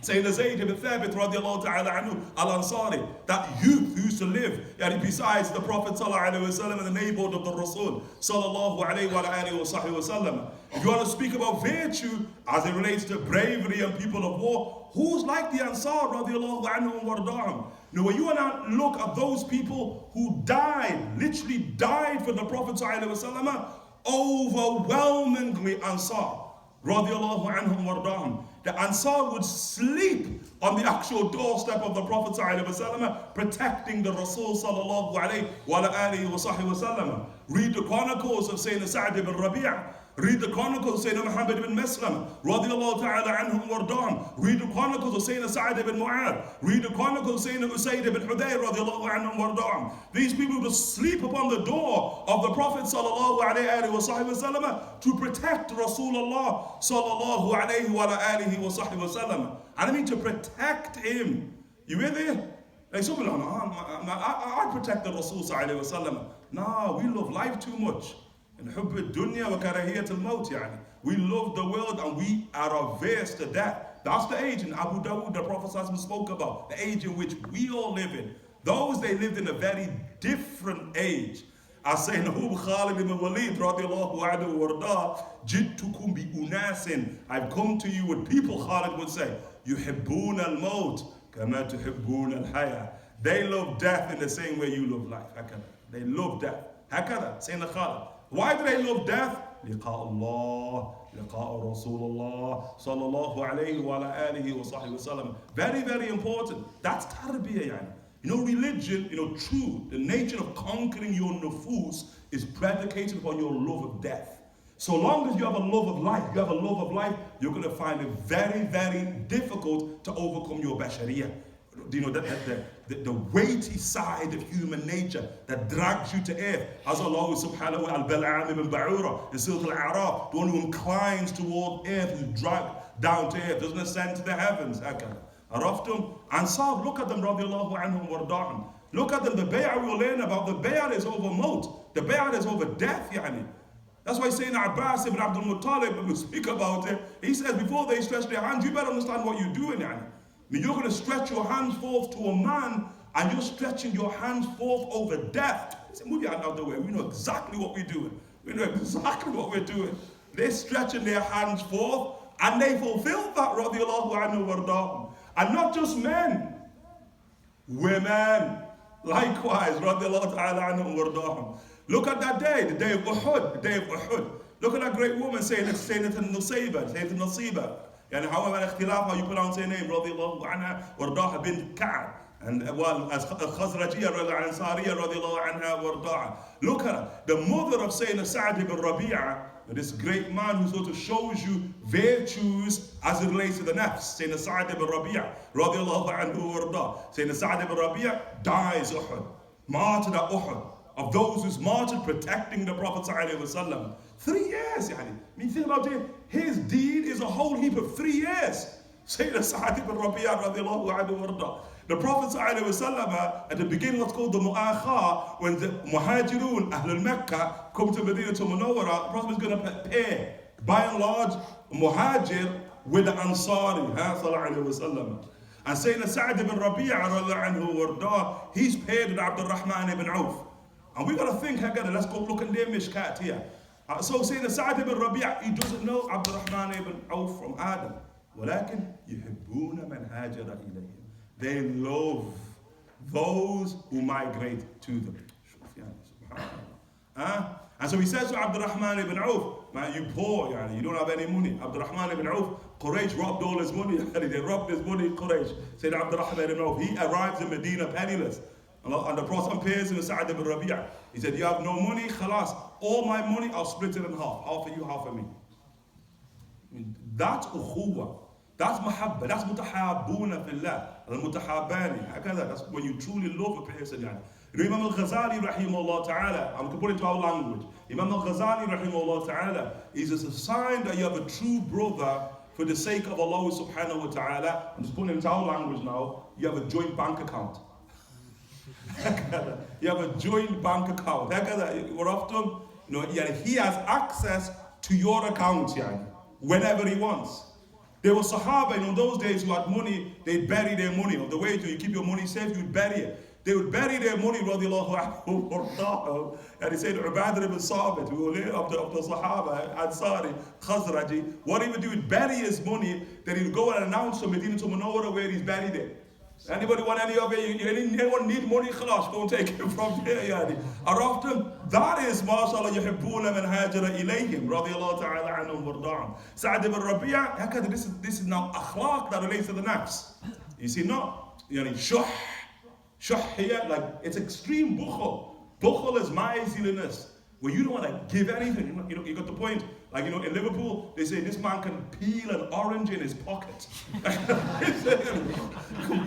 S1: Sayyidina Zayd ibn Thabit radiallahu ta'ala anhu al-Ansari, that youth who used to live besides the Prophet sallallahu alayhi wa sallam and the neighborhood of the Rasul sallallahu alayhi wa alihi wa sallam. If you want to speak about virtue as it relates to bravery and people of war, who's like the Ansar radiallahu anhum warda'am? Now when you want to look at those people who died, literally died for the Prophet sallallahu alayhi wa sallam, overwhelmingly Ansar radiallahu anhum warda'am. The Ansar would sleep on the actual doorstep of the Prophet ﷺ, protecting the Rasul sallallahu alayhi wa alihi wa sahbihi wa sallam. Read the chronicles of Sayyidina Sa'd ibn Rabi'a. Read the chronicles of Sayyidina Muhammad ibn Maslam, radiallahu ta'ala anhum wardan. Read the chronicles of Sayyidina Sa'd ibn Mu'ad. Read the chronicles of Sayyidina Usayd ibn Hudayr, radiallahu anhum wardan. These people would sleep upon the door of the Prophet sallallahu alayhi wa sallam to protect Rasulullah sallallahu alayhi wa alihi wa sallam. And I mean to protect him. You with me? Like some people I protect the Rasul sallallahu alayhi wa sallam. Nah, we love life too much. And حب الدنيا وكراهية الموت يعني. We love the world and we are averse to death. That's the age in Abu Dawud the Prophet spoke about, the age in which we all live in. Those, they lived in a very different age. As saying Khalid ibn Walid radiallahu anhu warda, جئتكم بأناس, I've come to you with people, Khalid would say, يحبون الموت كما تحبون الحياة. They love death in the same way you love life. They love death. هكذا saying Khalid. Why do they love death? لقاء الله, لقاء رسول الله صلى الله عليه وعلى آله وصحبه وسلم. Very, very important. That's tarbiyah yani. You know, religion, true, the nature of conquering your nufus is predicated upon your love of death. So long as you have a love of life, you're going to find it very, very difficult to overcome your bashariyah. The weighty side of human nature that drags you to earth. As Allah subhanahu wa ta'ala, Al-Bal'am ibn Ba'ura in Surah Al-A'raf, the one who inclines toward earth, who's dragged down to earth, doesn't ascend to the heavens. Araftum? Ansar, look at them, radiallahu anhum warda'an. Look at them, the bay'ah we will learn about. The bay'ah is over maut. The bay'ah is over death, yani. That's why Sayyidina Abbas ibn Abdul Muttalib, when we speak about it, he says before they stretch their hands, you better understand what you're doing, yani. I mean, you're going to stretch your hands forth to a man and you're stretching your hands forth over death. He said, move your hand out of the way. We know exactly what we're doing. They're stretching their hands forth and they fulfilled that, radiallahu anhu wardahum. And not just men, women, likewise, radiallahu ta'ala anhu wardahum. Look at that day, the day of Uhud, Look at that great woman saying Nasiba. يعني however اختلاف how you pronounce her name رضي الله عنها ورداها بنت كعب and الخزرجية الأنصارية رضي الله عنها ورداها. Look at her, the mother of Sayyidina Sa'd ibn Rabi'a, this great man who sort of shows you virtues as it relates to the nafs. Sayyidina Sa'd ibn Rabi'a رضي الله عنه ورداه. Sayyidina Sa'd ibn Rabi'a dies Uhud, martyred at Uhud. Of those who's martyred protecting the Prophet ﷺ. 3 years, yani. I mean, think about it. His deed is a whole heap of 3 years. Sayyidina Sa'd ibn Rabi'a radiallahu anhu warda. The Prophet ﷺ, at the beginning what's called the Mu'akha, when the Muhajirun, Ahlul Mecca, come to Medina to Munawwara, the Prophet is going to pair, by and large, Muhajir with the Ansari, sallallahu alayhi wa sallam. And Sayyidina Sa'd ibn Rabi'a radiallahu anhu warda, he's paired with Abdul Rahman ibn Auf. And we got to think, let's go look in their mishkat here. So Sayyidina Sa'd ibn Rabi'a, he doesn't know Abdul Rahman ibn Auf from Adam. ولكن يحبون من هاجر إليهم. They love those who migrate to them. And so he says to Abdul Rahman ibn Auf, man, you poor, you don't have any money. Abdul Rahman ibn Auf, Quraysh robbed all his money. They robbed his money, Quraysh. Said Abdul Rahman ibn Auf, he arrives in Medina penniless. And the Prophet pays him Sa'd ibn Rabi'a. He said, you have no money, khalas. All my money, I'll split it in half. Half for you, half for me. That's ukhuwa. That's mahabba. That's mutahabbuna fillah. Al-mutahabbani. That's when you truly love a person. Imam Al Ghazali rahimahullah ta'ala, I'm going to put it into our language. Imam Al Ghazali rahimahullah ta'ala is a sign that you have a true brother for the sake of Allah subhanahu wa ta'ala. I'm just putting it into our language now. You have a joint bank account. You have a joint bank account. We're often, he has access to your account whenever he wants. There were Sahaba in those days who had money, they'd bury their money. On the way to you keep your money safe, you'd bury it. They would bury their money, radiallahu anhu, and he said, Ubadah ibn Sabit, who were of the Sahaba, Ansari, Khazraji, what he would do, he'd bury his money, then he'd go and announce to Medina to Munawwara where he's buried it. Anybody want any of it? Anyone need money? Khalas, go and take it from there. Yani. Or often, that is, mashallah, yuhibbuna man hajara ilayhim, radiallahu ta'ala anhum warda'am. Sa'd ibn Rabi'a, this is now akhlaq that relates to the nafs. You see, not, shuh here, like, it's extreme bukhul. Bukhul is miserliness, where you don't want to give anything. You got the point. Like, in Liverpool, they say this man can peel an orange in his pocket. Can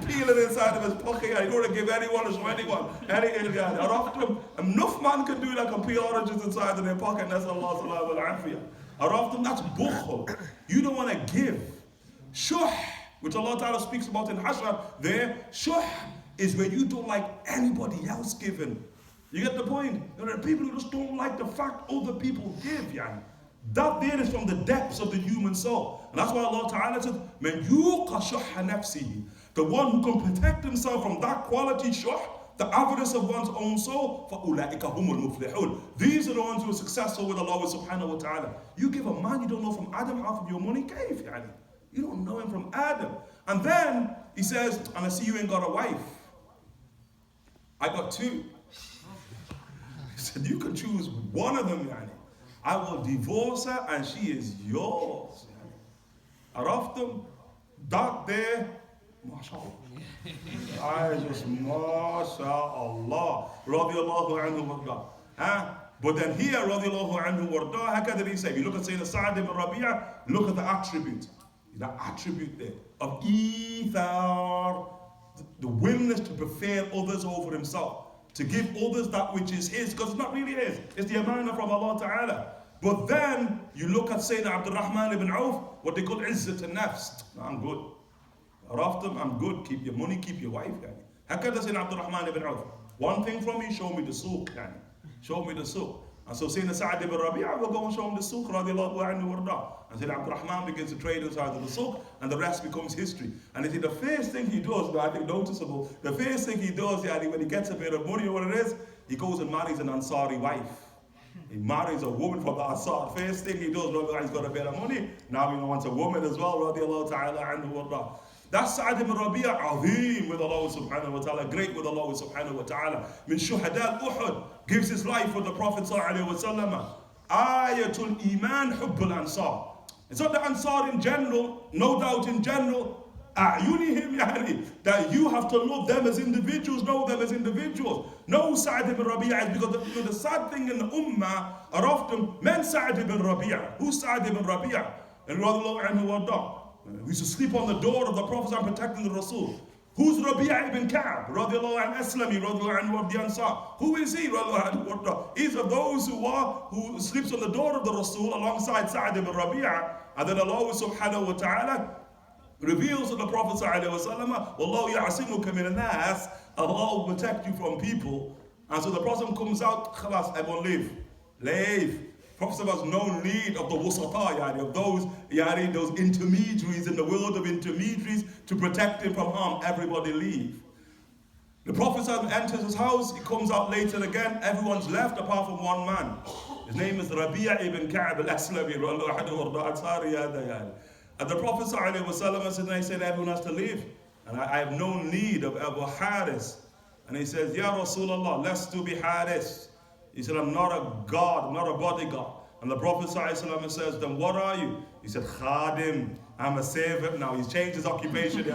S1: peel it inside of his pocket. You don't want to give anyone or show anyone. Or often, enough man can do that, can peel oranges inside of their pocket, and that's Allah sallallahu alayhi wa. Or often, that's bukhul. You don't want to give. Shuh, which Allah Ta'ala speaks about in Hashr, there, shuh is where you don't like anybody else giving. You get the point? There are people who just don't like the fact other people give, That there is from the depths of the human soul. And that's why Allah Ta'ala said, Man yuqa shuhha nafsihi. The one who can protect himself from that quality shuh, the avarice of one's own soul, فَأُولَٰئِكَ هُمُ الْمُفْلِحُونَ. These are the ones who are successful with Allah subhanahu wa ta'ala. You give a man you don't know from Adam half of your money, kaif, You don't know him from Adam. And then he says, and I see you ain't got a wife. I got two. He said, you can choose one of them, I will divorce her and she is yours. Araftum, that there, mashallah. I just, mashallah. Radiallahu anhu warda. But then here, radiallahu anhu warda, how can he say? If you look at Sayyidina Sa'd ibn Rabi'a, look at the attribute. The attribute there of ithar, the willingness to prefer others over himself. To give others that which is his, because it's not really his. It's the amanah from Allah Ta'ala. But then, you look at Sayyidina Abdul Rahman ibn Auf, what they call izzat al-nafs. I'm good. Araftum, I'm good. Keep your money, keep your wife. Hakada Sayyidina Abdul Rahman ibn Auf. One thing from me, show me the suq. Show me the suq. And so Sayyidina Sa'd ibn Rabi'a will go and show him the suq, radiallahu anhu warda. And Sayyidina Abdul Rahman begins to trade inside of the suq, and the rest becomes history. And you see, the first thing he does, I think noticeable, the first thing he does, when he gets a bit of money or what it is, he goes and marries an Ansari wife. He marries a woman from the Ansar. First thing he does, he's got a bit of money. Now he wants a woman as well, radiallahu ta'ala anhu warda. That's Sa'd ibn Rabi'a, azim with Allah subhanahu wa ta'ala, great with Allah subhanahu wa ta'ala. Min shuhada Uhud, gives his life for the Prophet sallallahu alayhi wa sallam. Ayatul Iman hubbul Ansar. It's not the Ansar in general, no doubt in general. A'yunihim that you have to love them as individuals, know them as individuals. No Sa'd ibn Rabi'a is because the sad thing in the ummah are often men Sa'd ibn Rabi'a. Who's Sa'd ibn Rabi'a? And radiallahu anhu warda. We used to sleep on the door of the Prophet and protecting the Rasul. Who's Rabi'a ibn Ka'b? Radiallahu anhu Aslami, radiallahu anhu of the Ansar. Who is he? Radiallahu anhu. He's of those who sleeps on the door of the Rasul alongside Sa'd ibn Rabi'a. And then Allah subhanahu wa ta'ala reveals to the Prophet sallallahu alaihi wasallam, Wallahu ya'asimuka min al-nas. Allah will protect you from people. And so the Prophet comes out, khalas, everyone leave. Prophet has no need of the wusata, of those intermediaries in the world of intermediaries to protect him from harm. Everybody leave. The Prophet enters his house, he comes out later again, everyone's left apart from one man. His name is Rabi'a ibn Ka'b al-Aslami, and the Prophet said, everyone has to leave. And I have no need of Abu Haris. And he says, Ya Rasulullah, lestu bi Haris. He said, I'm not a god, I'm not a bodyguard. And the Prophet says, then what are you? He said, Khadim, I'm a servant now. He's changed his occupation.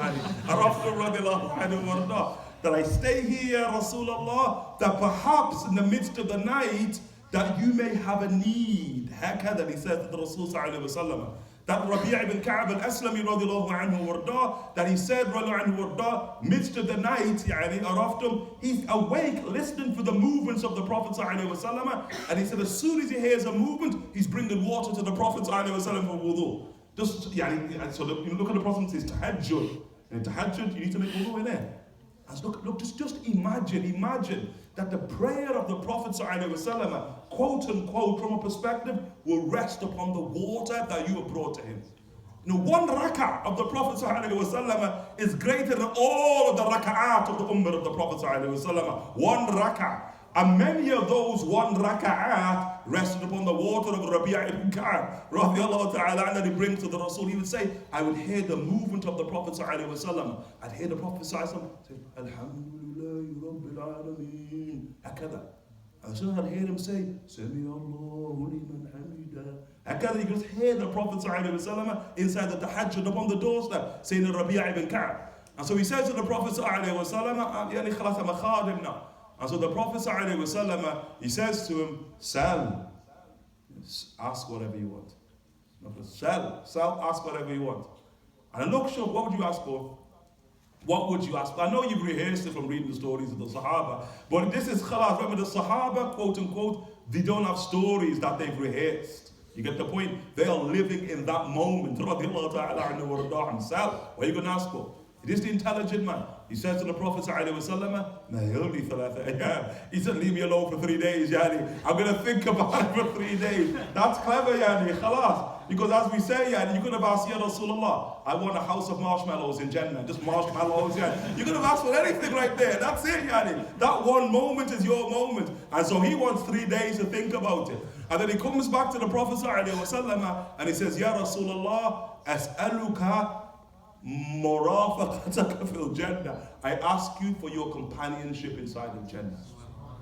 S1: The that I stay here, Ya Rasulullah, that perhaps in the midst of the night, that you may have a need. هكذا he said to the Rasul sallallahu alayhi wa sallam. That Rabi' ibn Ka'b al-Aslami radiallahu anhu warda, that he said radiallahu anhu warda, midst of the night, yani, or often, he's awake listening for the movements of the Prophet sallallahu alayhi wa sallam, and he said as soon as he hears a movement, he's bringing water to the Prophet sallallahu alayhi wa sallam for wudu. Just, yani, so you look at the Prophet says tahajjud, and in tahajjud you need to make wudu in there. And look, just imagine that the prayer of the Prophet ﷺ, quote unquote, from a perspective, will rest upon the water that you have brought to him. You know, one rak'ah of the Prophet ﷺ is greater than all of the rak'at of the ummah of the Prophet ﷺ. One rak'ah. And many of those one raka'at rested upon the water of Rabi' ibn Ka'b radiallahu ta'ala, and he brings to the Rasul. He would say, I would hear the movement of the Prophet sallallahu alaihi wasallam. I'd hear the Prophet sallallahu alaihi wasallam say, Alhamdulillahi Rabbil Alameen. Hakada. And so I'd hear him say, Sami Allahu liman hamida. Hakada, you just hear the Prophet sallallahu alaihi wasallam inside the tahajjud upon the doorstep, saying Rabi' ibn Ka'b. And so he says to the Prophet sallallahu alaihi wasallam, Yani khalas, I'm a khadim now. And so the Prophet ﷺ, he says to him, Sal, ask whatever you want. Sal, ask whatever you want. And look, sure, what would you ask for? What would you ask for? I know you've rehearsed it from reading the stories of the Sahaba, but this is khalas. Remember, the Sahaba, quote unquote, they don't have stories that they've rehearsed. You get the point? They are living in that moment. Sal, what are you going to ask for? It is the intelligent man. He says to the Prophet ﷺ, he said, leave me alone for 3 days, yani. I'm going to think about it for 3 days. That's clever, yani, khalas. Because as we say, yani, you could have asked, Ya Rasulullah, I want a house of marshmallows in Jannah. Just marshmallows, yani. You could have asked for anything right there. That's it, yani. That one moment is your moment. And so he wants 3 days to think about it. And then he comes back to the Prophet ﷺ, and he says, Ya Rasulullah, as'aluka murafaqataka fil Jannah. I ask you for your companionship inside of Jannah.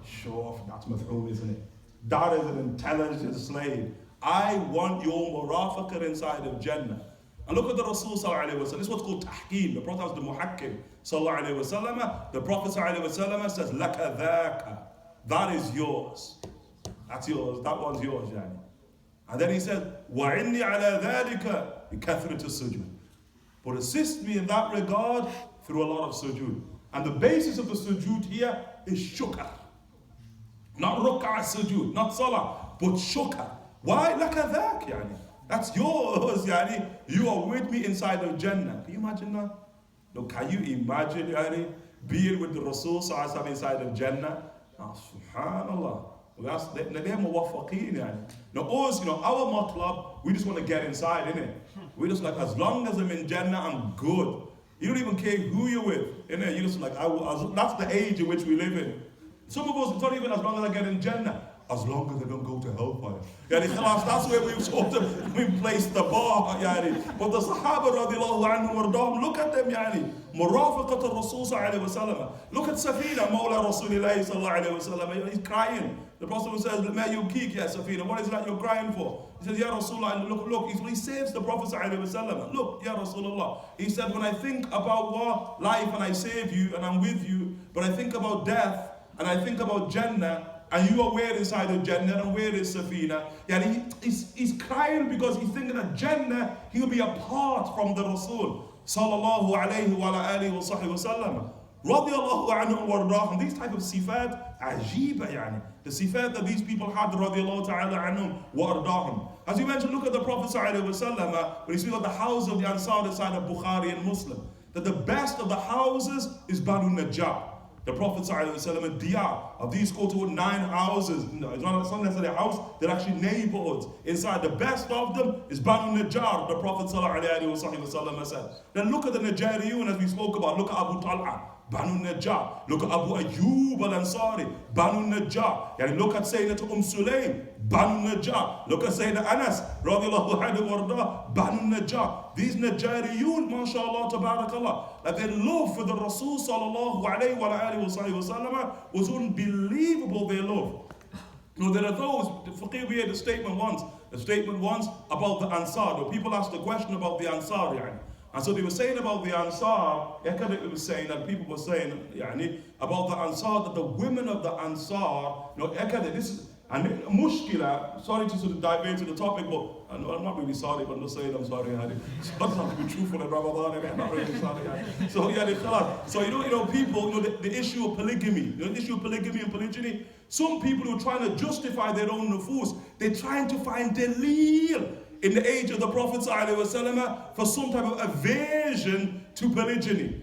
S1: Sure, that's maf'ul, isn't it? That is an intelligent slave. I want your murafaqah inside of Jannah. And look at the Rasul sallallahu alaihi wasallam. This is what's called tahkim. The Prophet was the muhakkim sallallahu alaihi wasallam. The Prophet sallallahu alaihi wasallam says, laka dhaka. That is yours. That's yours. That one's yours, yani. And then he said, wa inni ala dhalika bi kathrati sujud. But assist me in that regard through a lot of sujood. And the basis of the sujood here is shukr. Not ruk'a sujood, not salah, but shukr. Why? Laka dhak, yani. That's yours, yani. You are with me inside of Jannah. Can you imagine that? No, can you imagine, yani, being with the Rasul sallallahu inside of Jannah? Oh, subhanallah. That's they're muwaffaqeen, yani. Now us, our matlab, we just want to get inside, innit? We just like, as long as I'm in Jannah, I'm good. You don't even care who you're with, innit? You just like, that's the age in which we live in. Some of us, it's not even as long as I get in Jannah. As long as I don't go to hellfire. Yani, that's where we've sort of placed the bar. Yani. But the Sahaba radiallahu anhum wardahum, look at them. Yani. Murafaqat al-Rasul sallallahu alayhi wa sallam. Look at Safina, Mawla Rasulillahi sallallahu alayhi wa sallam. He's crying. The Prophet says, Ma yubkik ya Safina. What is that you're crying for? He says, Ya Rasulullah, look. He saves the Prophet sallallahu alayhi wa sallam. Look, Ya Rasulullah. He said, when I think about what life and I save you and I'm with you, but I think about death and I think about Jannah, and you are where inside of Jannah and where is Safina? Yani he's crying because he's thinking that Jannah, he'll be apart from the Rasul sallallahu alayhi wa alihi wa sahbihi wa sallam. Radiallahu anhu wa ardahum. These type of sifat, ajiba yani. The sifat that these people had, radiallahu ta'ala anhum wa ardahum. As you mentioned, look at the Prophet sallallahu alayhi wa sallam, when he speaks about the house of the Ansar inside of Bukhari and Muslim, that the best of the houses is Banu Najjar. The Prophet ﷺ, a diyar of these quote-unquote 9 houses. No, it's not necessarily a house, they're actually neighborhoods. Inside, the best of them is Banu Najjar, the Prophet ﷺ said. Then look at the Najjariyun as we spoke about. Look at Abu Talha, Banu Najjar. Look at Abu Ayyub al-Ansari, Banu Najjar. Yani look at Sayyidina Sulaym, Banu Najjar. Look at Sayyidina Anas, radiallahu anhu warda, Banu Najjar. These Najjariyun, mashallah, tabarakallah, that their love for the Rasul sallallahu alayhi wa alihi wa sallam was unbelievable, their love. There are those, the Faqih, we had a statement once about the Ansar. People asked a question about the Ansar, yani. And so they were saying about the Ansar, it was saying that people were saying about the Ansar, that the women of the Ansar, this is, and mushkila, sorry to sort of dive into the topic, but I'm not really sorry, but I'm just saying I'm sorry. So I have to be truthful in Ramadan, I'm not really sorry. So people, the issue of polygamy, the issue of polygamy and polygyny, some people who are trying to justify their own nufus, they're trying to find dalil in the age of the Prophet ﷺ for some type of aversion to polygyny.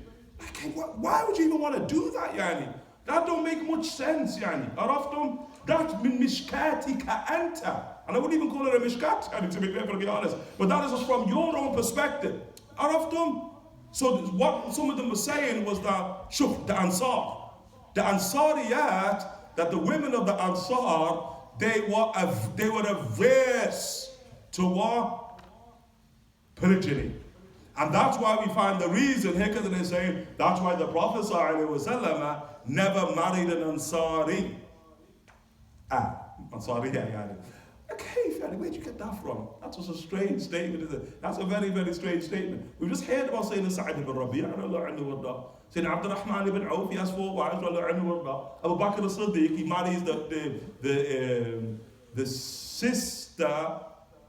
S1: Why would you even want to do that, yani? That don't make much sense, yani. Araftum, that min mishkatika anta. And I wouldn't even call it a mishkat, yani, to be perfectly honest. But that is just from your own perspective. Araftum. So what some of them were saying was that, shuf, the Ansar. The Ansariyat, that the women of the Ansar, they were averse to what? Polygyny. And that's why we find the reason here, because they're saying that's why the Prophet ﷺ never married an Ansari. Ansari, okay, where'd you get that from? That's just a strange statement, isn't it? That's a very, very strange statement. We've just heard about Sayyidina Sa'id ibn Rabi'a, Sayyidina Abdurrahman ibn Auf, he has 4 wives, Abu Bakr as-Siddiq, he marries the sister,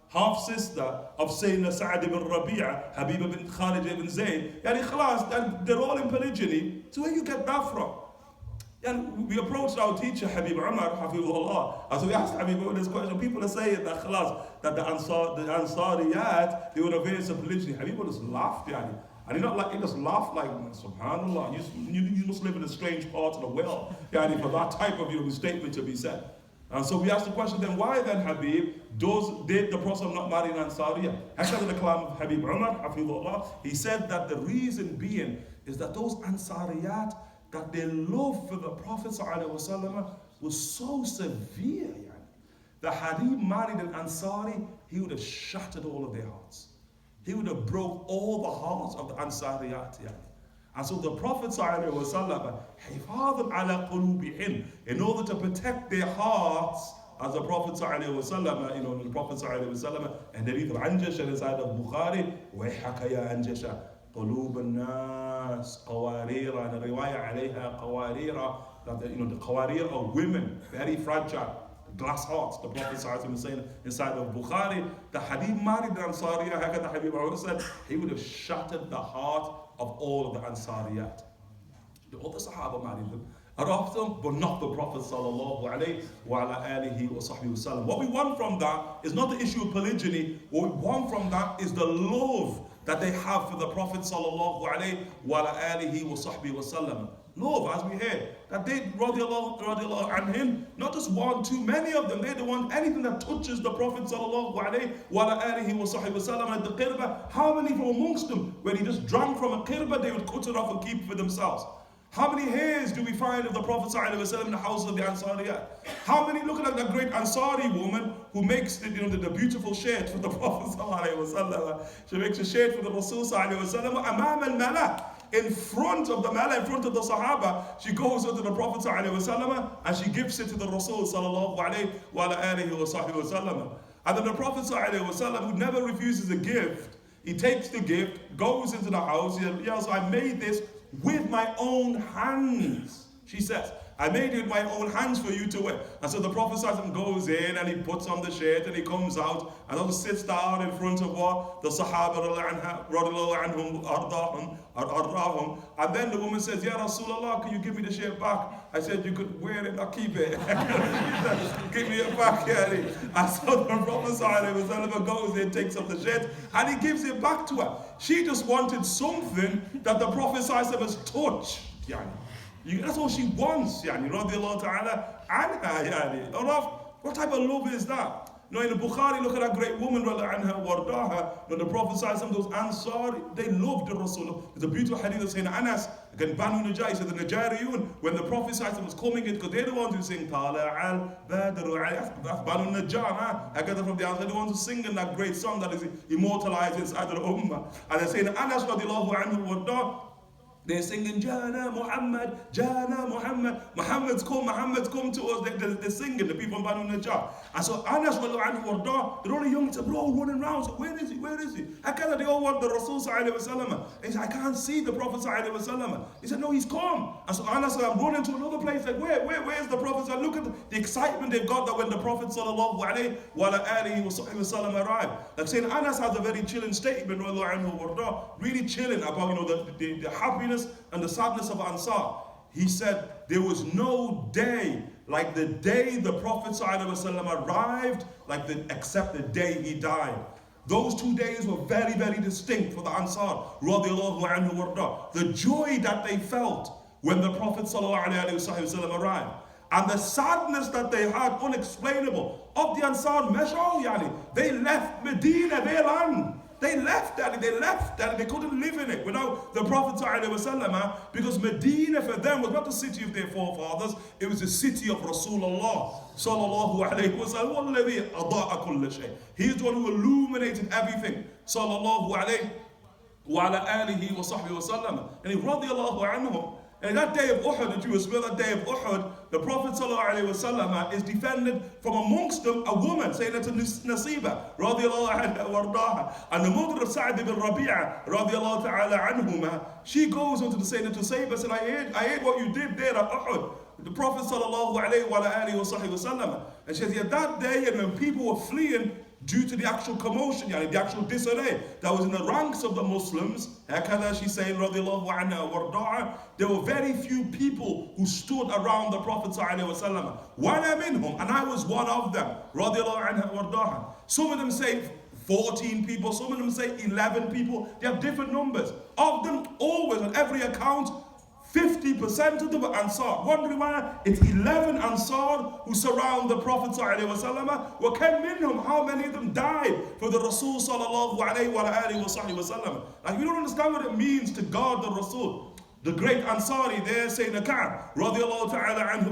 S1: half-sister of Sayyidina Sa'd ibn Rabi'a, Habiba bint Khalid ibn Zayd. They're all in polygyny. So where you get that from? We approached our teacher, Habib Umar, Hafizullah, and so we asked Habib this question. People are saying that the Ansariyat, they were averse to polygyny. Habib just laughed, and he just laughed like, subhanallah, you must live in a strange part of the world, for that type of statement to be said. And so we asked the question then, why then, Habib, did the Prophet not marry an Ansariya? Actually, the kalam of Habib Umar, Hafizullah, he said that the reason being is that those Ansariyat, that their love for the Prophet ﷺ was so severe. That had he married an Ansari, he would have shattered all of their hearts. He would have broke all the hearts of the Ansariyat. And so the Prophet ﷺ, in order to protect their hearts, as the Prophet ﷺ, the Prophet ﷺ, and the hadith of Anjasha inside of Bukhari, وَيْحَكَ يَا أَنْجَشَ قلوب الناس قوارير, and a riwayah عليها قوارير, that the qawarir are women, very fragile, glass hearts. The Prophet ﷺ is saying inside of Bukhari, the hadith married the Ansariya, Hakad the Habib said, he would have shattered the heart of all of the Ansariyat. The other Sahaba married them, but not the Prophet sallallahu alayhi wa alihi wa sahbihi wasallam. What we want from that is not the issue of polygyny. What we want from that is the love that they have for the Prophet sallallahu alayhi wa alihi wa sahbihi wasallam. Love, as we heard, that they, radiallahu anhum, not just one, too many of them, they don't want anything that touches the Prophet sallallahu alayhi wa alihi wa sahbihi wasallam. And the qirba, how many from amongst them, when he just drank from a qirba, they would cut it off and keep it for themselves? How many hairs do we find of the Prophet ﷺ in the house of the Ansariyat? How many, look at that great Ansari woman who makes the beautiful shirt for the Prophet ﷺ. She makes a shirt for the Rasul ﷺ, Imam al in front of the Mala, in front of the Sahaba. She goes into the Prophet ﷺ and she gives it to the Rasul sallallahu alayhi wa alihi wa sahbihi wasallam. And then the Prophet ﷺ, who never refuses a gift, he takes the gift, goes into the house, yes, I made this with my own hands, she says. I made it with my own hands for you to wear. And so the Prophet goes in and he puts on the shirt and he comes out and then sits down in front of what? The Sahaba anhum, ardahum. And then the woman says, Ya Rasulullah, can you give me the shirt back? I said, you could wear it, not keep it. Give me it back, yani. And so the Prophet goes in, takes up the shirt and he gives it back to her. She just wanted something that the Prophet has touched. Yani. That's all she wants, radiallahu ta'ala anha, What type of love is that? In the Bukhari, look at that great woman, anha wardaha. The Prophet those Ansar, they loved the Rasul. There's a beautiful hadith of Sayyidina Anas, again, Banu Najai, so the Najariyun, when the Prophet was coming in, because they're the ones who sing, Tala al Badru, that's Banu Najjar, I get that from the Ansar, the ones who sing in that great song that is immortalized inside the Ummah. And they're saying, Anas radiallahu anhu wardaha, They're singing, Jana Muhammad, Jana Muhammad. Muhammad's come to us. They're singing, the people in Banu Najjar. And so Anas, they're all young, they're all running around. So where is he? Where is he? How can they all want the Rasul sallallahu alaihi wasallam? He said, I can't see the Prophet sallallahu alaihi wasallam. He said, no, he's come. And so Anas said, I'm running to another place. Like, where's the Prophet? And look at the excitement they've got that when the Prophet sallallahu alaihi wasallam arrived. Like saying, Anas has a very chilling statement, really chilling about, the happiness and the sadness of Ansar. He said there was no day like the day the Prophet ﷺ arrived, except the day he died. Those 2 days were very, very distinct for the Ansar. The joy that they felt when the Prophet ﷺ arrived, and the sadness that they had, unexplainable. Of the Ansar, they left Medina, their land. They left that, they couldn't live in it without the Prophet ﷺ, because Medina for them was not the city of their forefathers, it was the city of Rasulullah sallallahu alayhi wa sallam. He's the one who illuminated everything sallallahu alayhi wa alihi wa sahbihi wa sallam. And he radiyallahu anhum. And that day of Uhud, the Jews will, that day of Uhud, the Prophet ﷺ is defended from amongst them a woman, saying it's a Nasiba, radiallahu anha wardaha. And the mother of Sa'd ibn Rabi'a, radiallahu ta'ala anhuma, she goes on to the Sayyidina Nasiba, said, I heard what you did there at Uhud. The Prophet ﷺ. And she says, yeah, that day, and when people were fleeing, due to the actual commotion, the actual disarray that was in the ranks of the Muslims, she's saying, radiallahu anha warda'a, there were very few people who stood around the Prophet ﷺ. And I was one of them, radiallahu anha warda'a. Some of them say 14 people, some of them say 11 people. They have different numbers. Of them, always, on every account, 50% of them were Ansar. Wondering why? It's 11 Ansar who surround the Prophet ﷺ. وَكَمْ how many of them died for the Rasul sallallahu alayhi wa alihi wa sallam? Like, we don't understand what it means to guard the Rasul. The great Ansari there, Sayyidina Ka'ab, radiallahu ta'ala anhu,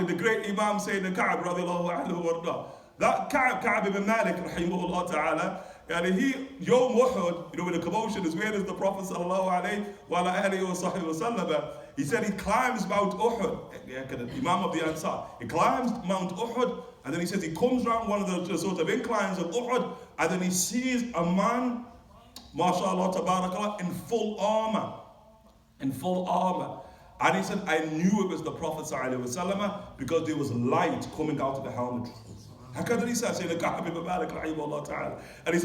S1: the great Imam Sayyidina Ka'ab, radiallahu anhu, that Ka'ab ibn Malik, rahimahullah ta'ala, and he, Yom Uhud, when the commotion is, where is the Prophet sallallahu alayhi wa alihi wa sallam? He said he climbs Mount Uhud, Imam of the Ansar. He climbs Mount Uhud, and then he says he comes around one of the sort of inclines of Uhud, and then he sees a man, mashallah, tabarakallah, in full armor. In full armor. And he said, I knew it was the Prophet sallallahu alayhi wa sallam because there was light coming out of the helmet. And he said,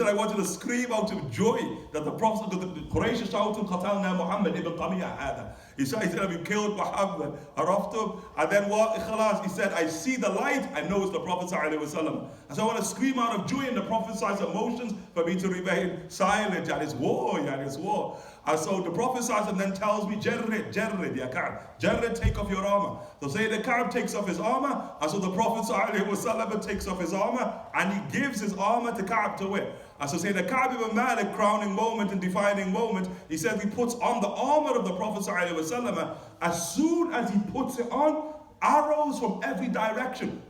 S1: I wanted to scream out of joy that the Prophet, the Quraysh shouted, Qatalna Muhammad ibn Qamiya hada. He said, we killed Muhammad. And then what? He said, I see the light, I know it's the Prophet sallallahu alaihi wasallam. And so I want to scream out of joy in the Prophet's emotions for me to remain silent. And it's war, it's war. And so the Prophet then tells me, Jarrid, ya Ka'b. Jarrid, take off your armor. So Sayyidina Ka'b takes off his armor, and so the Prophet ﷺ takes off his armor, and he gives his armor to Ka'b to wear. And so Sayyidina Ka'b ibn Malik, crowning moment and defining moment, he says he puts on the armor of the Prophet ﷺ. As soon as he puts it on, arrows from every direction,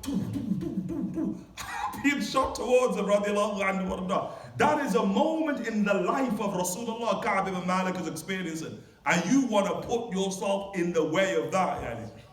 S1: being shot towards him, radiallahu anhu. That is a moment in the life of Rasulullah, Ka'b ibn Malik is experiencing. And you want to put yourself in the way of that.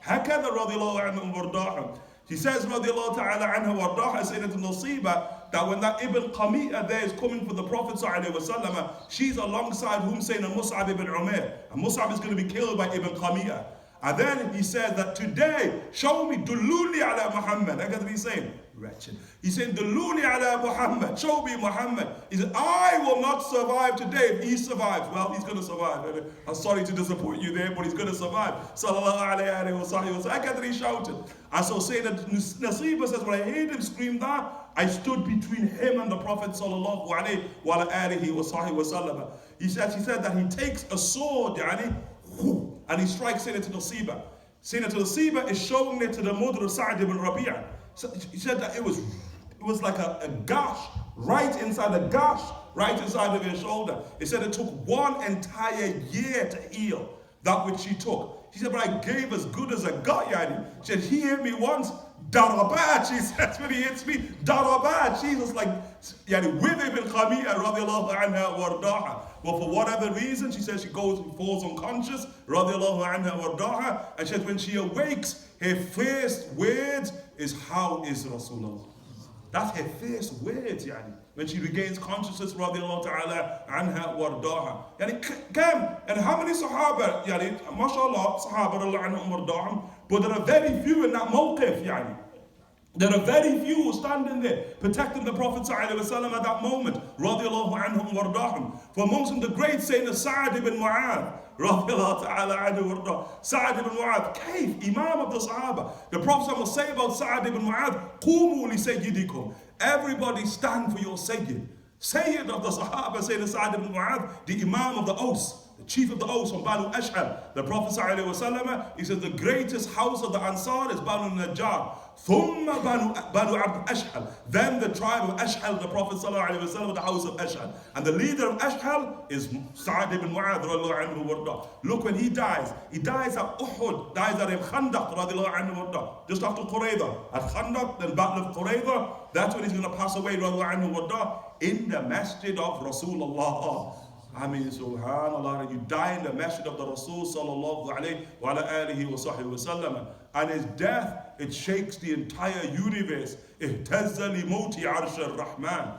S1: هكذا رضي الله عنهم وارضاهم. He says, radiallahu ta'ala anha wardaha, Sayyidat Nasiba, that when that Ibn Qami'ah there is coming for the Prophet sallallahu alaihi wasallam, she's alongside whom Sayyidina Mus'ab ibn Umair. And Mus'ab is going to be killed by Ibn Qami'ah. And then he says that today, show me, dulluni ala Muhammad. That's what he's saying. Wretched. He said, dulluni ala Muhammad. Show me Muhammad. He said, I will not survive today if he survives. Well, he's going to survive. I'm sorry to disappoint you there, but he's going to survive. Sallallahu alayhi wa sallam. That's what he shouted. And so Sayyidina Nasiba says, when I heard him scream that, I stood between him and the Prophet sallallahu alayhi wa alihi wa sallam. He said that he takes a sword, and he strikes Sayyidina Nasiba. Sayyidina Nasiba is showing it to the mother of Sa'd ibn Rabi'a. So he said that it was like a gash, right inside of her shoulder. He said it took one entire year to heal that which she took. She said, but I gave as good as I got, Yani. She said, he hit me once, darabat, she says, when he hits me, darabat. She was like, Yani, with Ibn Qami'ah, radiallahu anha, wardaha. But for whatever reason, she says she falls unconscious, radiallahu anha wardaha, and she says when she awakes, her first words is, how is Rasulullah? That's her first words, yani. When she regains consciousness, radiallahu ta'ala anha wardaha. Yani, kam, and how many Sahaba, yani, mashallah, Sahaba radiallahu anhum wardahum, but there are very few in that mawqif, yani. There are very few standing there protecting the Prophet ﷺ at that moment. Radiallahu anhum wardahum. For amongst them, the great Sayyidina Sa'ad ibn Mu'adh. Radiallahu ta'ala anhu wardah. Sa'ad ibn Mu'adh. Kayf? Imam of the Sahaba. The Prophet will say about Sa'ad ibn Mu'adh, Qumu li sayyidikum. Everybody stand for your Sayyid. Sayyid of the Sahaba, Sayyidina Sa'ad ibn Mu'adh, the Imam of the Aus. The chief of the Aus from Banu Ash'al. The Prophet ﷺ, he says the greatest house of the Ansar is Banu Najjar. Thumma Banu Abd Ash'al. Then the tribe of Ash'al, the Prophet ﷺ, the house of Ash'al. And the leader of Ash'al is Sa'ad ibn Mu'adh radiallahu anhu warda. Look, when he dies at Uhud, dies at Khandaq radiallahu anhu warda. Just after Qurayza. At Khandaq, then Battle of Qurayza, that's when he's going to pass away radiallahu anhu warda, in the masjid of Rasulullah. I mean, subhanAllah, you die in the masjid of the Rasul sallallahu alayhi wa alihi wa sahbihi wa sallam. And his death, it shakes the entire universe. Ihtazza li moti arsh ar-Rahman.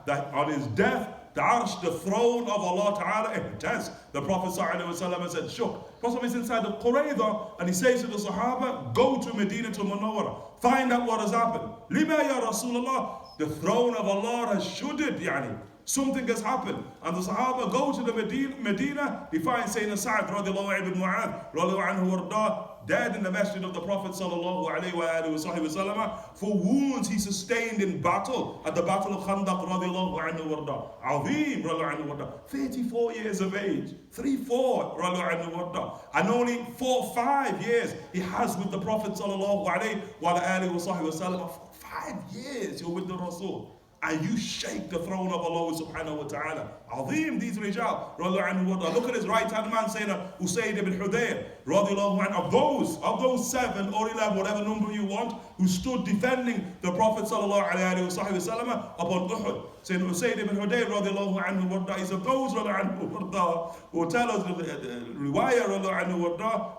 S1: That on his death, the arsh, the throne of Allah Ta'ala, ihtaz. The Prophet sallallahu alayhi wa sallam said, shook. Prophet is inside the Qurayza, and he says to the Sahaba, go to Medina to Munawwara. Find out what has happened. Lima ya Rasulullah, the throne of Allah has shuddered, yani. Something has happened. And the Sahaba go to the Medina, they find Sayyidina Sa'ad radiallahu ibn Mu'adh radiallahu anhu warda, dead in the masjid of the Prophet sallallahu alayhi wa alihi wa sallam for wounds he sustained in battle, at the battle of Khandaq radiallahu anhu warda. Azim radiallahu anhu warda. 34 years of age. 3-4 radiallahu anhu warda. And only 4-5 years he has with the Prophet sallallahu alayhi wa alihi wa sallam. 5 years you're with the Rasul. And you shake the throne of Allah subhanahu wa ta'ala. Azim, these rijal, look at his right hand man saying Usayd ibn Hudayr, of those 7 or 11, whatever number you want, who stood defending the Prophet sallallahu alayhi wa sallam upon Uhud. Saying Usayd ibn Hudayr radiallahu anhu is of those who tell us riwayah radiallahu anhu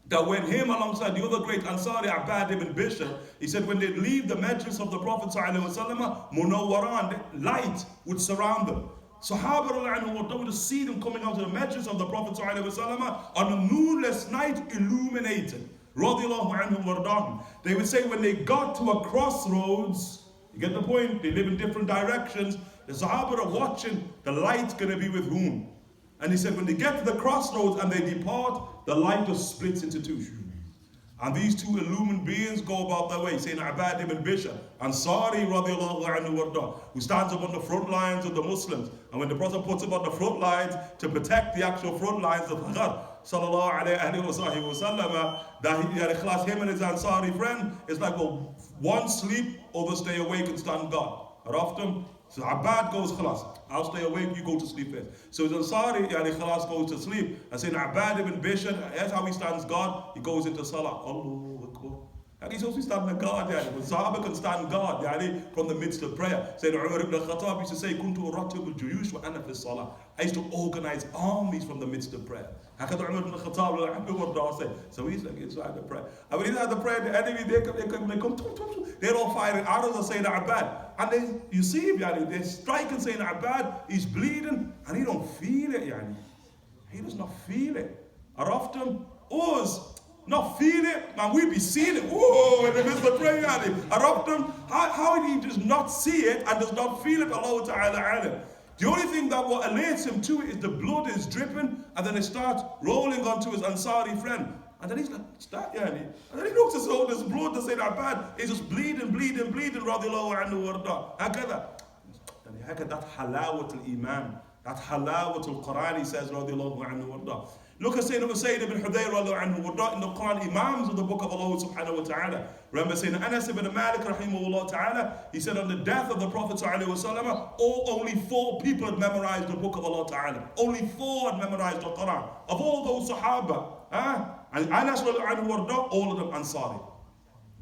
S1: that when him alongside the other great Ansari, Abbad ibn Bishr, he said when they leave the majlis of the Prophet ﷺ, Munawwaran, light would surround them. Sahaba would see them coming out of the majlis of the Prophet ﷺ on a moonless night, illuminated. They would say when they got to a crossroads, you get the point, they live in different directions, the Sahaba are watching, the light's going to be with whom? And he said when they get to the crossroads and they depart, the light just splits into two. And these two illumined beings go about their way, saying Abbad ibn Bishr, Ansari radiallahu anhu warda, who stands up on the front lines of the Muslims. And when the Prophet puts him on the front lines to protect the actual front lines of Hagar, sallallahu alayhi wa sallam, that he, him and his Ansari friend, is like, well, one sleep, other stay awake and stand guard. Often, so Abbad goes, khalas, I'll stay awake, you go to sleep first. So his Ansari, khalas, goes to sleep. And saying Abbad ibn Bishr, that's how he stands guard, he goes into Salah. Allahu Akbar. And he's also standing guard, but Sahaba can stand guard from the midst of prayer. Saying Umar ibn Khattab used to say, Kuntu urattibu al-juyush wa ana fi salah. I used to organize armies from the midst of prayer. Umar ibn Khattab, so he's like inside the prayer. And when he's at the prayer, the enemy, they come, they're all firing arrows and saying Abbad. And you see him, they're striking saying Abbad, he's bleeding, and he don't feel it, He does not feel it. Or often, us, not feel it, man, we be seeing it. Whoa, in the midst of prayer, Or often, how he does not see it and does not feel it, Allah Ta'ala. The only thing that what alerts him to it is the blood is dripping, and then it starts rolling onto his Ansari friend. And then he's like, start, And then he looks as though there's blood to say that bad. He's just bleeding, radiallahu anhu warda. That halawat al-Iman, that halawat al-Quran, he says, radiallahu anhu warda. Look at Sayyidina Usayd ibn Hudayr radiallahu anhu warda in the Quran, Imams of the book of Allah subhanahu wa ta'ala. Remember Sayyidina Anas ibn Malik rahimahullah ta'ala, he said on the death of the Prophet sallallahu alayhi wa sallam, only 4 people had memorized the book of Allah ta'ala. Only 4 had memorized the Quran. Of all those Sahaba, and Anas radiallahu anhu warda, all of them Ansari.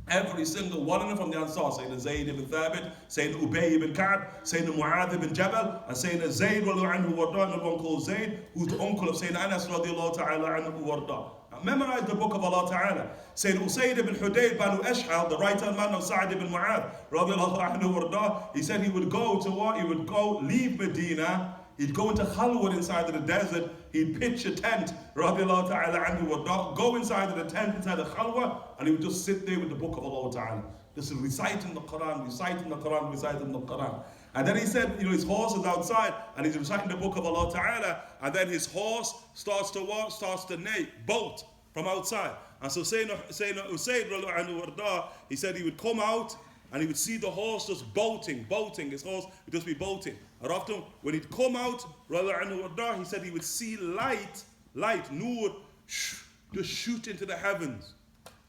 S1: Every single one of them from the Ansar, Sayyidina Zayd ibn Thabit, Sayyidina Ubay ibn Ka'b, Sayyidina Mu'adh ibn Jabal, and Sayyidina Zayd anhu warda, another one called Zayd, who's the uncle of Sayyidina Anas radiallahu ta'ala anhu warda. Memorize the book of Allah Ta'ala. Sayyidina Usayd ibn Hudayr Banu Ash'al, the right hand man of Sa'd ibn Mu'adh radiallahu anhu warda, he said he would go to what? He would go, leave Medina, he'd go into Khalwat inside of the desert, he'd pitch a tent, radiallahu ta'ala anhu warda, go inside of the tent, inside the Khalwa, and he would just sit there with the book of Allah Ta'ala. Just reciting the Quran, reciting the Quran, reciting the Quran. And then he said, his horse is outside, and he's reciting the book of Allah Ta'ala, and then his horse starts to walk, starts to neigh, bolt from outside. And so Sayyidina Usayd radiallahu anhu warda, he said he would come out, and he would see the horse just bolting, his horse would just be bolting. And often when he'd come out, he said he would see light, nur, just shoot into the heavens.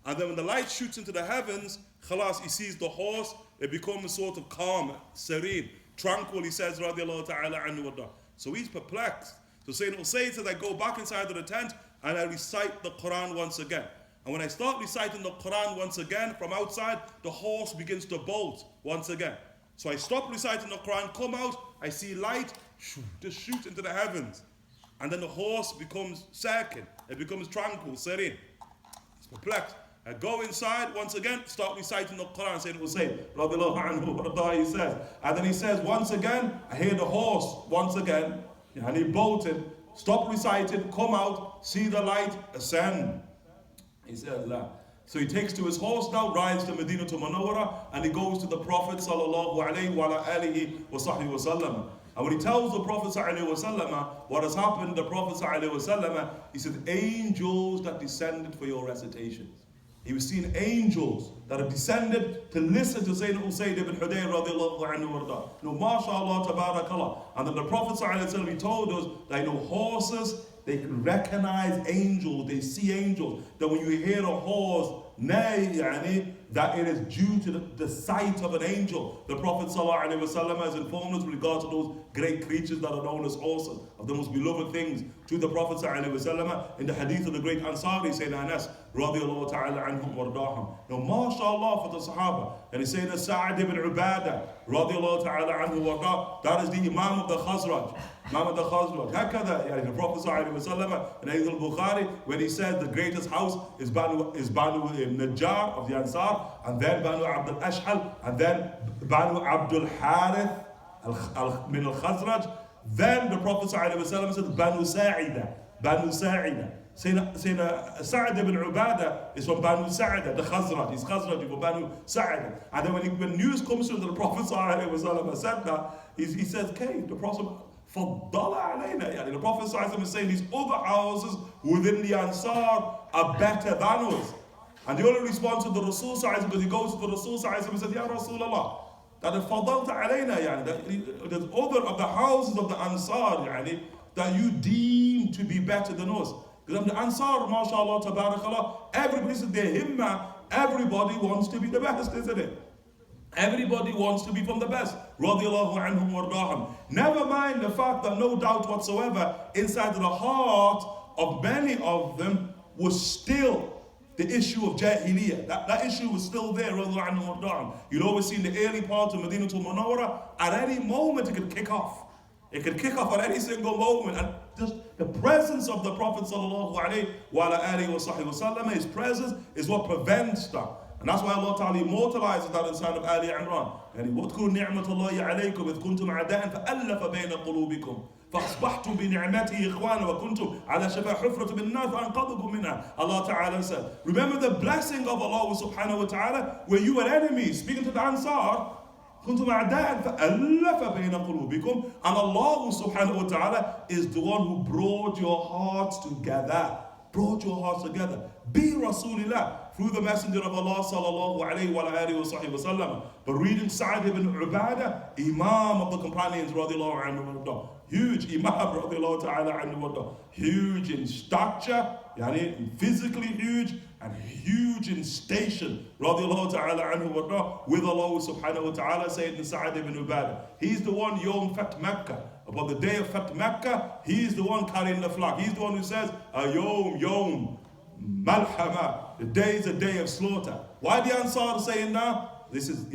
S1: And then when the light shoots into the heavens, khalas, he sees the horse, it becomes sort of calm, serene, tranquil, he says, radiallahu ta'ala anhu warda. So he's perplexed. So Sayyidina Usayd says, I go back inside of the tent and I recite the Quran once again. And when I start reciting the Quran once again, from outside, the horse begins to bolt once again. So I stop reciting the Quran, come out, I see light, just shoot into the heavens. And then the horse becomes sakin, it becomes tranquil, serene. It's perplexed. I go inside once again, start reciting the Quran, Sayyidina Usayd, radiallahu anhu, he says. And then he says, once again, I hear the horse once again, and he bolted, stop reciting, come out, see the light, ascend. He says, La. So he takes to his horse now, rides to Medina to Munawwara, and he goes to the Prophet sallallahu alayhi wa alihi wa sahbihi wa sallam. And when he tells the Prophet sallallahu alayhi wa sallam what has happened, the Prophet sallallahu alayhi wa sallam, he said, angels that descended for your recitations. He was seeing angels that have descended to listen to Sayyidina Usayd ibn Hudayr radiallahu anhu warda. MashaAllah, tabarakallah. And then the Prophet sallallahu alayhi wa sallam, he told us that horses, they can recognize angels, they see angels. That when you hear a horse neigh, that it is due to the sight of an angel. The Prophet ﷺ has informed us with regard to those great creatures that are known as horses, of the most beloved things to the Prophet ﷺ in the hadith of the great Ansari, Sayyidina Anas, radiallahu ta'ala anhum wardahum. Now, mashallah for the Sahaba, and he Sayyidina Sa'd ibn Ubadah, radiallahu ta'ala anhu wardah, that is the Imam of the Khazraj. Imam of the Khazraj. Hakada, the Prophet ﷺ in Imam Al Bukhari, when he said the greatest house is Banu Najjar of the Ansar, and then Banu Abdul Ash'al, and then Banu Abdul Harith min al Khazraj. Then the Prophet ﷺ said Banu Sa'ida. Sayyidina Sa'd ibn Ubadah is from Banu Sa'ida, the Khazraj. He's Khazraj from Banu Sa'ida. And then when news comes to the Prophet ﷺ said that, he says, okay, the Prophet the Prophet ﷺ is saying these other houses within the Ansar are better than us. And the only response to the Rasul ﷺ, because he goes to the Rasul ﷺ and says, Ya Rasulullah, that if fadalta alayna, that there's other of the houses of the Ansar, that you deem to be better than us. Because the Ansar, mashallah, tabarakallah, everybody said their himma, everybody wants to be the best, isn't it? Everybody wants to be from the best. Radiallahu anhum wardahum. Never mind the fact that no doubt whatsoever, inside of the heart of many of them was still the issue of Jahiliyyah. That issue was still there, radiallahu anhum wardahum. You'd always see in the early part of Medina to Munawwara, at any moment it could kick off. It could kick off at any single moment. And just the presence of the Prophet sallallahu alayhi wa alihi wa sahbihi wa sallam, his presence is what prevents that. And that's why Allah Ta'ala immortalizes that inside of Ali Imran. And وَاذْكُرُوا نِعْمَةَ اللَّهِ عَلَيْكُمْ إِذْ كُنْتُمْ عَدَاءً فَأَلَّفَ بَيْنَ قُلُوبِكُمْ فَأَصْبَحْتُمْ بِنِعْمَتِهِ إِخْوَانًا وَكُنْتُمْ عَلَى شَفَا حُفْرَةٍ مِنَ النَّارِ فَأَنْقَذَكُم مِنْهَا. Allah Ta'ala said, remember the blessing of Allah subhanahu wa ta'ala, where you were enemies, speaking to the Ansar, كُنْتُمْ عَدَاءً فَأَلَّفَ بَيْنَ قُلُوبِكُمْ. And Allah subhanahu wa ta'ala is the one who brought your hearts together. Brought your hearts together. Be Rasulullah, through the Messenger of Allah sallallahu alayhi wa alihi wa sahbihi wa sallam. But reading Sa'd ibn Ubadah, Imam of the companions radiallahu anhu, huge Imam radiallahu ta'ala anhu, huge in stature, physically huge, and huge in station, radiallahu ta'ala anhu, with Allah subhanahu wa ta'ala, Sayyidina Sa'd ibn Ubadah. He's the one Yawm Fat Mecca. About the day of Fat Mecca, he's the one carrying the flag. He's the one who says, Yawm, Malhama. The day is a day of slaughter. Why the Ansar saying now? This is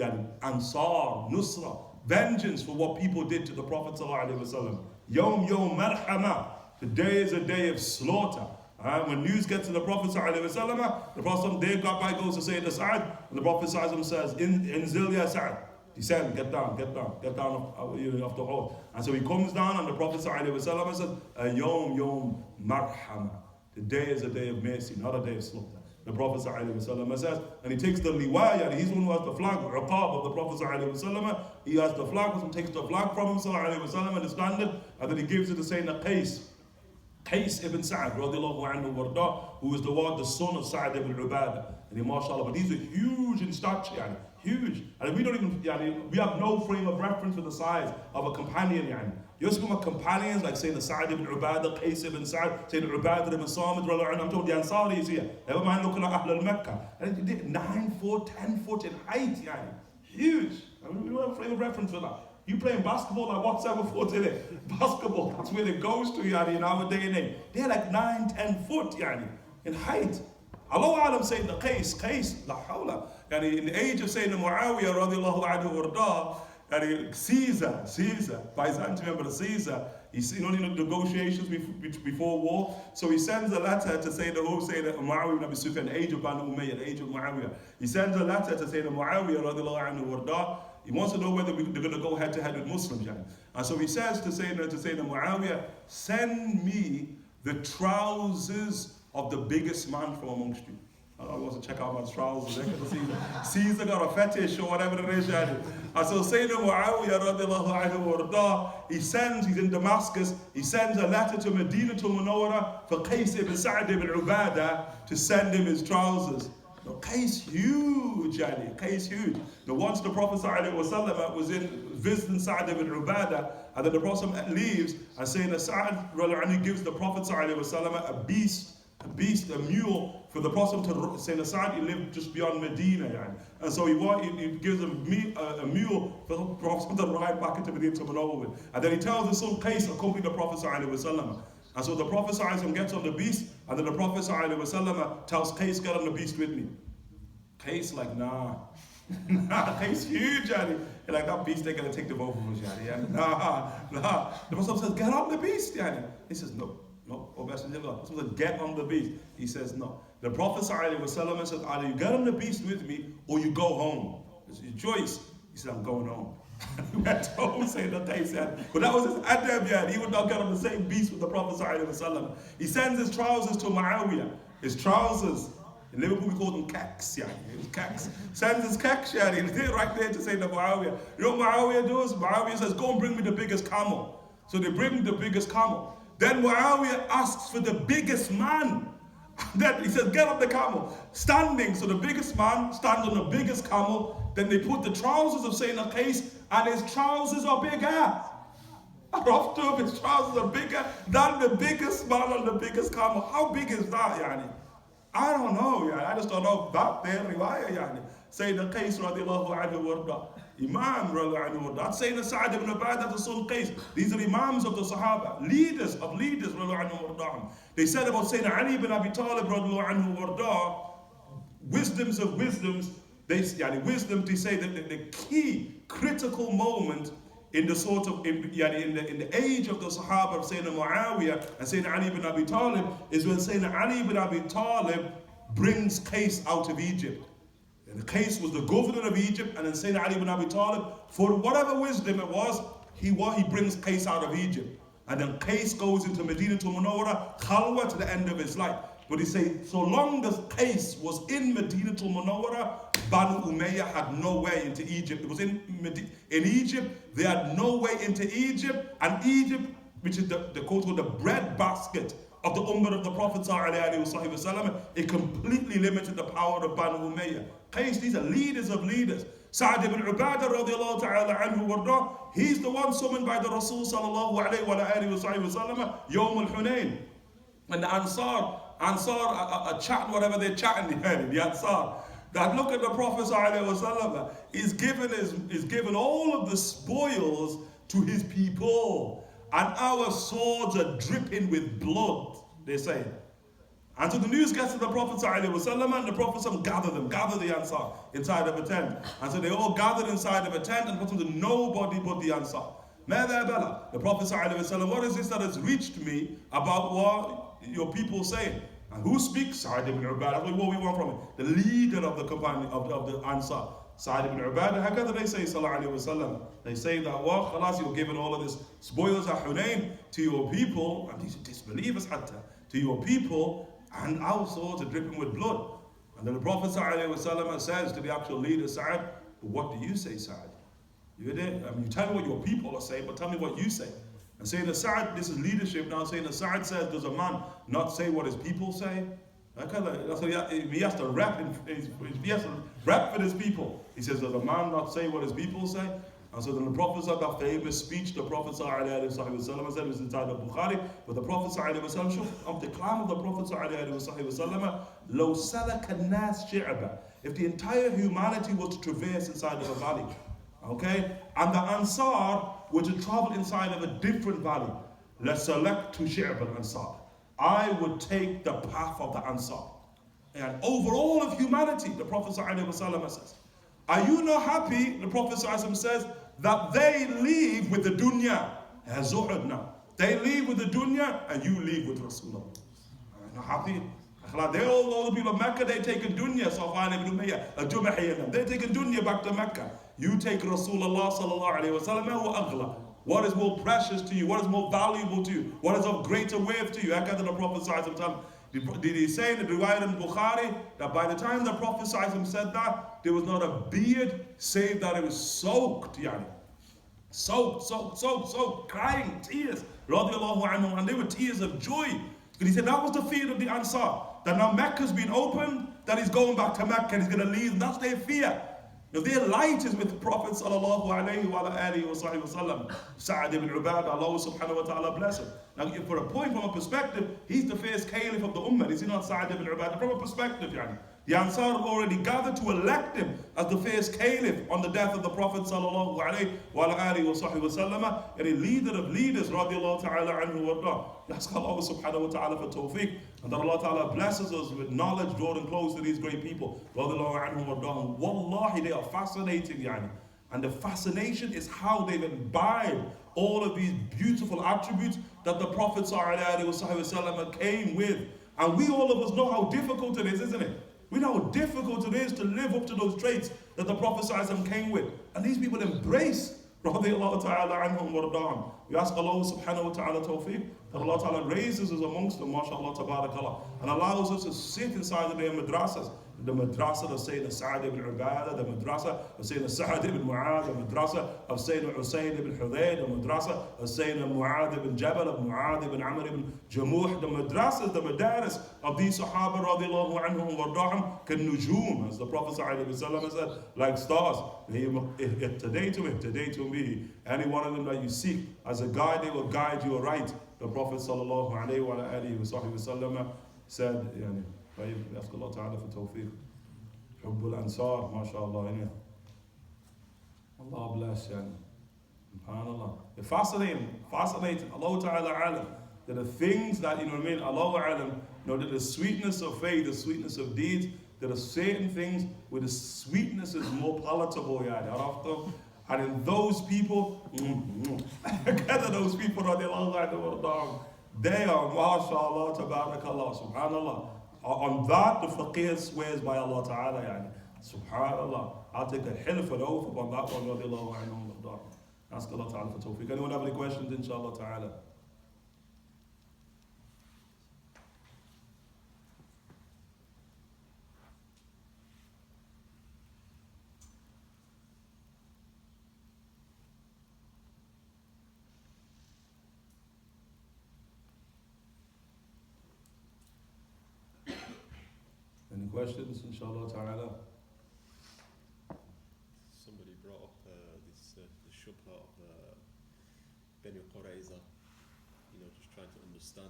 S1: Ansar, Nusra, vengeance for what people did to the Prophet ﷺ. Yom Malhama. Today is a day of slaughter. When news gets to the Prophet ﷺ, the Prophet day goes to say to Sa'ad, and the Prophet ﷺ says, Inzil ya Sa'ad. He said, get down off the horse. And so he comes down, and the Prophet ﷺ says, Yom Marhama. The day is a day of mercy, not a day of slaughter. The Prophet ﷺ says, and he takes the liwaya, he's the one who has the flag, Uqab of the Prophet ﷺ. He has the flag, so takes the flag from him ﷺ and the standard, and then he gives it to Sayyidina Qais ibn Sa'ad, radiallahu anhu warda, who is the son of Sa'ad ibn Ubadah. And mashallah, but these are huge in stature, huge. And we don't even, we have no frame of reference for the size of a companion. You speak about companions like saying the Sa'ad ibn Ubadah, Qais ibn Sa'ad, saying Ubadah ibn Samit, I'm talking the Ansaris here. Never mind looking at Ahl al-Makkah. And they did 9 foot, 10 foot in height, huge. I mean, we don't have a frame of reference for that. You playing basketball, like what 7 foot in it? Basketball, that's where it goes to, in our day and age. They're like 9, 10 foot, in height. Allah Alam saying the Qais, la hawla. In the age of Sayyidina Muawiyah, radiallahu anhu warda, Caesar, Byzantium Emperor Caesar, he's in negotiations before war, so he sends a letter to Sayyidina Muawiyah ibn Abi Sufyan, the age of Banu Umayyah, the age of Muawiyah. He sends a letter to Sayyidina Muawiyah, radiallahu anhu warda. He wants to know whether they're going to go head to head with Muslims. And so he says to Sayyidina Muawiyah, send me the trousers of the biggest man from amongst you. I want to check out my trousers. Caesar got a fetish or whatever it is. And so Sayyidina Muawiyah radiallahu anhu warda, he's in Damascus, he sends a letter to Medina to Munawwara for Qais ibn Sa'ad ibn Ubadah to send him his trousers. No, Qais huge, Qais huge. Now once the Prophet ﷺ was visiting Sa'ad ibn Ubadah, and then the Prophet leaves, and Sayyidina Sa'ad gives the Prophet ﷺ a mule for the Prophet to Sayyidina Sa'ad. He lived just beyond Medina, and so he gives him a mule for the Prophet to ride back into Medina to Munawwar with. And then he tells his son Qais accompany the Prophet ﷺ. And so the Prophet ﷺ gets on the beast, and then the Prophet ﷺ tells Qais, get on the beast with me. Qais like, nah. Qais huge, like that beast, they're going to take the both of us, Nah. The Prophet says, get on the beast, He says, no. The Prophet says, get on the beast. He says, no. The Prophet ﷺ says, either you get on the beast with me, or you go home. It's your choice. He said, I'm going home. He went home, saying that Qais said, but that was his adab, He would not get on the same beast with the Prophet ﷺ. He sends his trousers to Muawiyah. His trousers, in Liverpool we call them kaks, It was kaks. Sends his kaks, He did it right there to say to Muawiyah. You know what Muawiyah does? Muawiyah says, go and bring me the biggest camel. So they bring the biggest camel. Then Muawiyah asks for the biggest man. Then he says, get up the camel. Standing, so the biggest man stands on the biggest camel. Then they put the trousers of Sayyidina Qais, and his trousers are bigger. After his trousers are bigger than the biggest man on the biggest camel. How big is that, I don't know, I just don't know that there riwayah, Sayyidina Qais radiallahu anhu warda. Imam radiallahu anhu warda. That's Sayyidina Sa'ad ibn Ubadah, the son Qais. These are imams of the Sahaba, leaders radiallahu anhu warda. They said about Sayyidina Ali ibn Abi Talib radiallahu anhu warda, wisdoms of wisdoms, wisdom to say that the key critical moment in the sort of in the age of the Sahaba of Sayyidina Muawiyah and Sayyidina Ali ibn Abi Talib is when Sayyidina Ali ibn Abi Talib brings Qais out of Egypt. And Qais was the governor of Egypt, and then Sayyidina Ali ibn Abi Talib, for whatever wisdom it was, he brings Qais out of Egypt. And then Qais goes into Medina to Munawwara, Khalwa to the end of his life. But he said, so long as Qais was in Medina to Munawwara, Banu Umayyah had no way into Egypt. It was in Egypt, they had no way into Egypt, and Egypt, which is the quote, the bread basket of the Ummah of the Prophet ﷺ, it completely limited the power of Banu Umayyah. Qais, these are leaders of leaders. Sa'ad ibn Ubadah radiallahu ta'ala anhu warda, he's the one summoned by the Rasul sallallahu alayhi wa sallam, Yawm al-Hunayn. When the Ansar are chatting, whatever they're chatting, the Ansar, that look at the Prophet ﷺ, he's given all of the spoils to his people, and our swords are dripping with blood, they say. And so the news gets to the Prophet ﷺ, and the Prophet ﷺ gather the Ansar inside of a tent. And so they all gathered inside of a tent, and the Prophet said, nobody but the Ansar. ماذا بلى? The Prophet ﷺ, what is this that has reached me about what your people say? And who speaks? Sa'id ibn Ubadah. That's what we want from it. The leader of the company of the Ansar. Sa'id ibn Ubadah. How can they say sallallahu alayhi wasallam? They say that, well, khalas, you're giving all of this spoils at Hunayn to your people, and these disbelievers hatta, to your people, and our swords are dripping with blood. And then the Prophet ﷺ says to the actual leader, Sa'ad, what do you say, Sa'ad? You tell me what your people are saying, but tell me what you say. And saying that Sa'ad, this is leadership now, saying that Sa'ad says, does a man not say what his people say? He has to rep for his people. He says, does a man not say what his people say? And so then the Prophet said that famous speech, the Prophet ﷺ said, it was inside Al Bukhari, but the Prophet ﷺ, of the climb of the Prophet ﷺ, لو سلك الناس شعبا, if the entire humanity was to traverse inside of a valley, okay, and the Ansar were to travel inside of a different valley, لسلكت شعب الأنصار, I would take the path of the Ansar. And over all of humanity, the Prophet ﷺ says, are you not happy, the Prophet ﷺ says, that they leave with the dunya? Zuhud now. They leave with the dunya and you leave with Rasulullah. Are you not happy? They all the people of Mecca, they take a dunya, Safwan ibn Umayyah, al-Jumahi, and they take a dunya back to Mecca. You take Rasulullah sallallahu alayhi wa sallam, wa aghla. What is more precious to you? What is more valuable to you? What is of greater worth to you? How can the Prophet ﷺ, did he say in the riwayat in Bukhari that by the time the Prophet ﷺ said that, there was not a beard save that it was soaked, yani. Soaked, crying, tears, radiallahu anhu, and they were tears of joy. Because he said that was the fear of the Ansar, that now Mecca's been opened, that he's going back to Mecca and he's going to leave, and that's their fear. If their light is with the Prophet sallallahu alayhi wa alihi wa sallam, Sa'ad ibn Ubadah, Allah subhanahu wa ta'ala bless him. Now, for a point, from a perspective, he's the first caliph of the ummah. Is he not Sa'ad ibn Ubadah? From a perspective, yani. The Ansar already gathered to elect him as the first caliph on the death of the Prophet sallallahu alayhi wa alihi wa sallam, and a leader of leaders, radiallahu ta'ala anhu wa ardah. We ask Allah subhanahu wa ta'ala for tawfiq, and that Allah ta'ala blesses us with knowledge, drawing close to these great people, radiallahu anhu wa ardah. Wallahi, they are fascinating, yani. And the fascination is how they've imbibed all of these beautiful attributes that the Prophet sallallahu alayhi wa sallam came with. And we, all of us, know how difficult it is, isn't it? We know how difficult it is to live up to those traits that the Prophet ﷺ came with. And these people embrace, radiallahu ta'ala anhum wa ardahum. We ask Allah subhanahu wa ta'ala tawfiq, that Allah ta'ala raises us amongst them, mashallah, tabarakallah, and allows us to sit inside of their madrasas. The madrasa of Sayyidina Sa'ad ibn Ubadah, the madrasa of Sayyidina Sa'ad ibn Mu'adh, the madrasa of Sayyidina Husayn ibn Hudayr, the madrasa of Sayyidina Mu'adh ibn Jabal, of Mu'adh ibn Amr ibn Jamuh, the madrasas, the madaris of these Sahaba radiallahu anhum wa ardahum, kan nujum, as the Prophet ﷺ said, like stars. Any one of them that you seek as a guide, they will guide you right. The Prophet sallallahu alayhi wa alihi wa sallam said, yani, we ask Allah Ta'ala for tawfiq. Hubbul Ansar, mashallah, innit? Allah bless you. SubhanAllah. They're fascinating. Allah Ta'ala alam. They're the things that, you know what I mean, Allah alam, you know, that the sweetness of faith, the sweetness of deeds, there are certain things where the sweetness is more palatable, yani. And in those people, those people, they are, mashallah, tabarakallah, subhanallah. On that, the faqih swears by Allah Ta'ala, yani. Subhanallah. I'll take a hilf and oath upon that one, radiallahu anhu. Ask Allah Ta'ala for tawfiq. Anyone have any questions, inshallah Ta'ala? Any questions, inshallah ta'ala?
S3: Somebody brought up the shubha of Banu Qurayza, just trying to understand,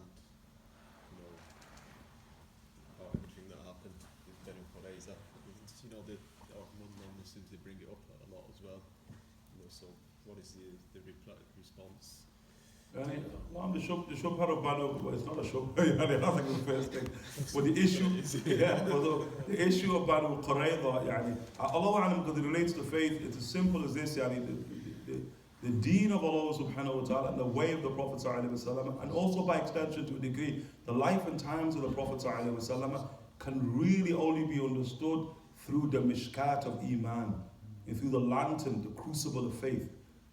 S3: about everything that happened with Banu Qurayza. Our non-Muslims, they bring it up a lot as well. So what is the response
S1: The shubha of Banu, well, it's not a shubha, I think it's the first thing. But the issue, the issue of Banu Qurayza, Allah Alam, because it relates to faith, it's as simple as this, the deen of Allah subhanahu wa ta'ala and the way of the Prophet sallallahu alaihi wasallam, and also by extension to a degree, the life and times of the Prophet sallallahu alaihi wasallam can really only be understood through the mishkat of Imaan, and through the lantern, the crucible of faith.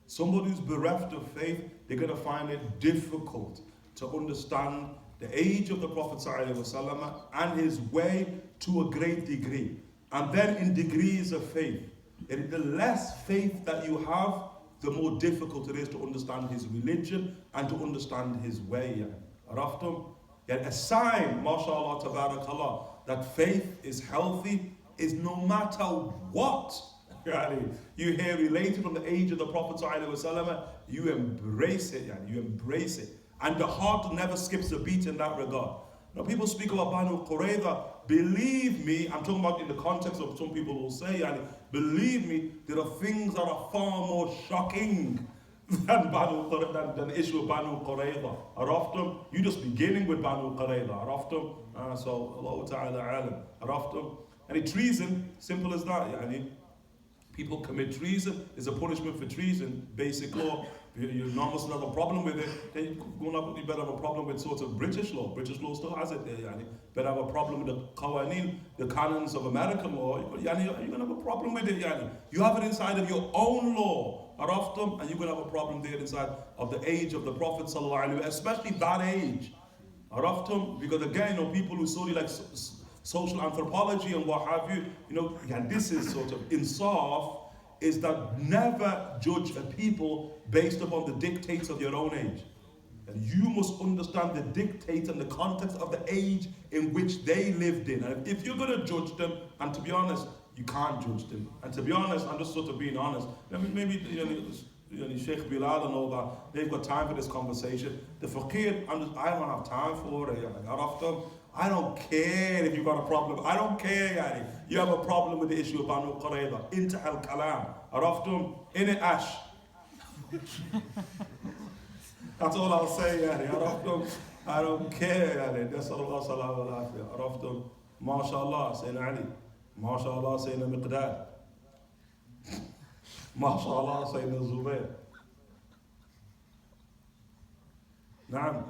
S1: Somebody who's bereft of faith, they're going to find it difficult to understand the age of the Prophet ﷺ and his way to a great degree. And then in degrees of faith. And the less faith that you have, the more difficult it is to understand his religion and to understand his way. Araftum? Yet a sign, mashallah, tabarakallah, that faith is healthy is no matter what you hear related from the age of the Prophet ﷺ, you embrace it, you embrace it. And the heart never skips a beat in that regard. Now people speak about Banu Qurayza, believe me, I'm talking about in the context of some people will say, believe me, there are things that are far more shocking than the issue of Banu Qurayza. Araftum, you just beginning with Banu Qurayza. Araftum, so Allah Ta'ala alam. Araftum, and treason, simple as that. People commit treason, there's a punishment for treason, basic law. You're not must have a problem with it, then you better have a problem with sort of British law. British law still has it there, better have a problem with the qawaneen, the canons of American law. You're going to have a problem with it, You have it inside of your own law, Araftum, and you're going to have a problem there inside of the age of the Prophet sallallahu alaihi wasallam, especially that age. Araftum, because again, people who study like social anthropology and what have you, this is sort of insaf, is that never judge a people based upon the dictates of your own age. And you must understand the dictates and the context of the age in which they lived in. And if you're going to judge them, and to be honest, you can't judge them. And to be honest, I'm just sort of being honest. Maybe Sheikh Bilal and all that, they've got time for this conversation. The faqir, I don't have time for it. I don't care if you've got a problem. I don't care, You have a problem with the issue of Banu Qurayza. Inta al-kalam. Araftum, in it ash. That's all I'll say, Araftum. I don't care, Nasallallahu salam al-afiyah. Araftum, mashallah, Sayyidina Ali. Mashallah, Sayyidina Miqdad. Mashallah, Sayyidina Zubair. Naam.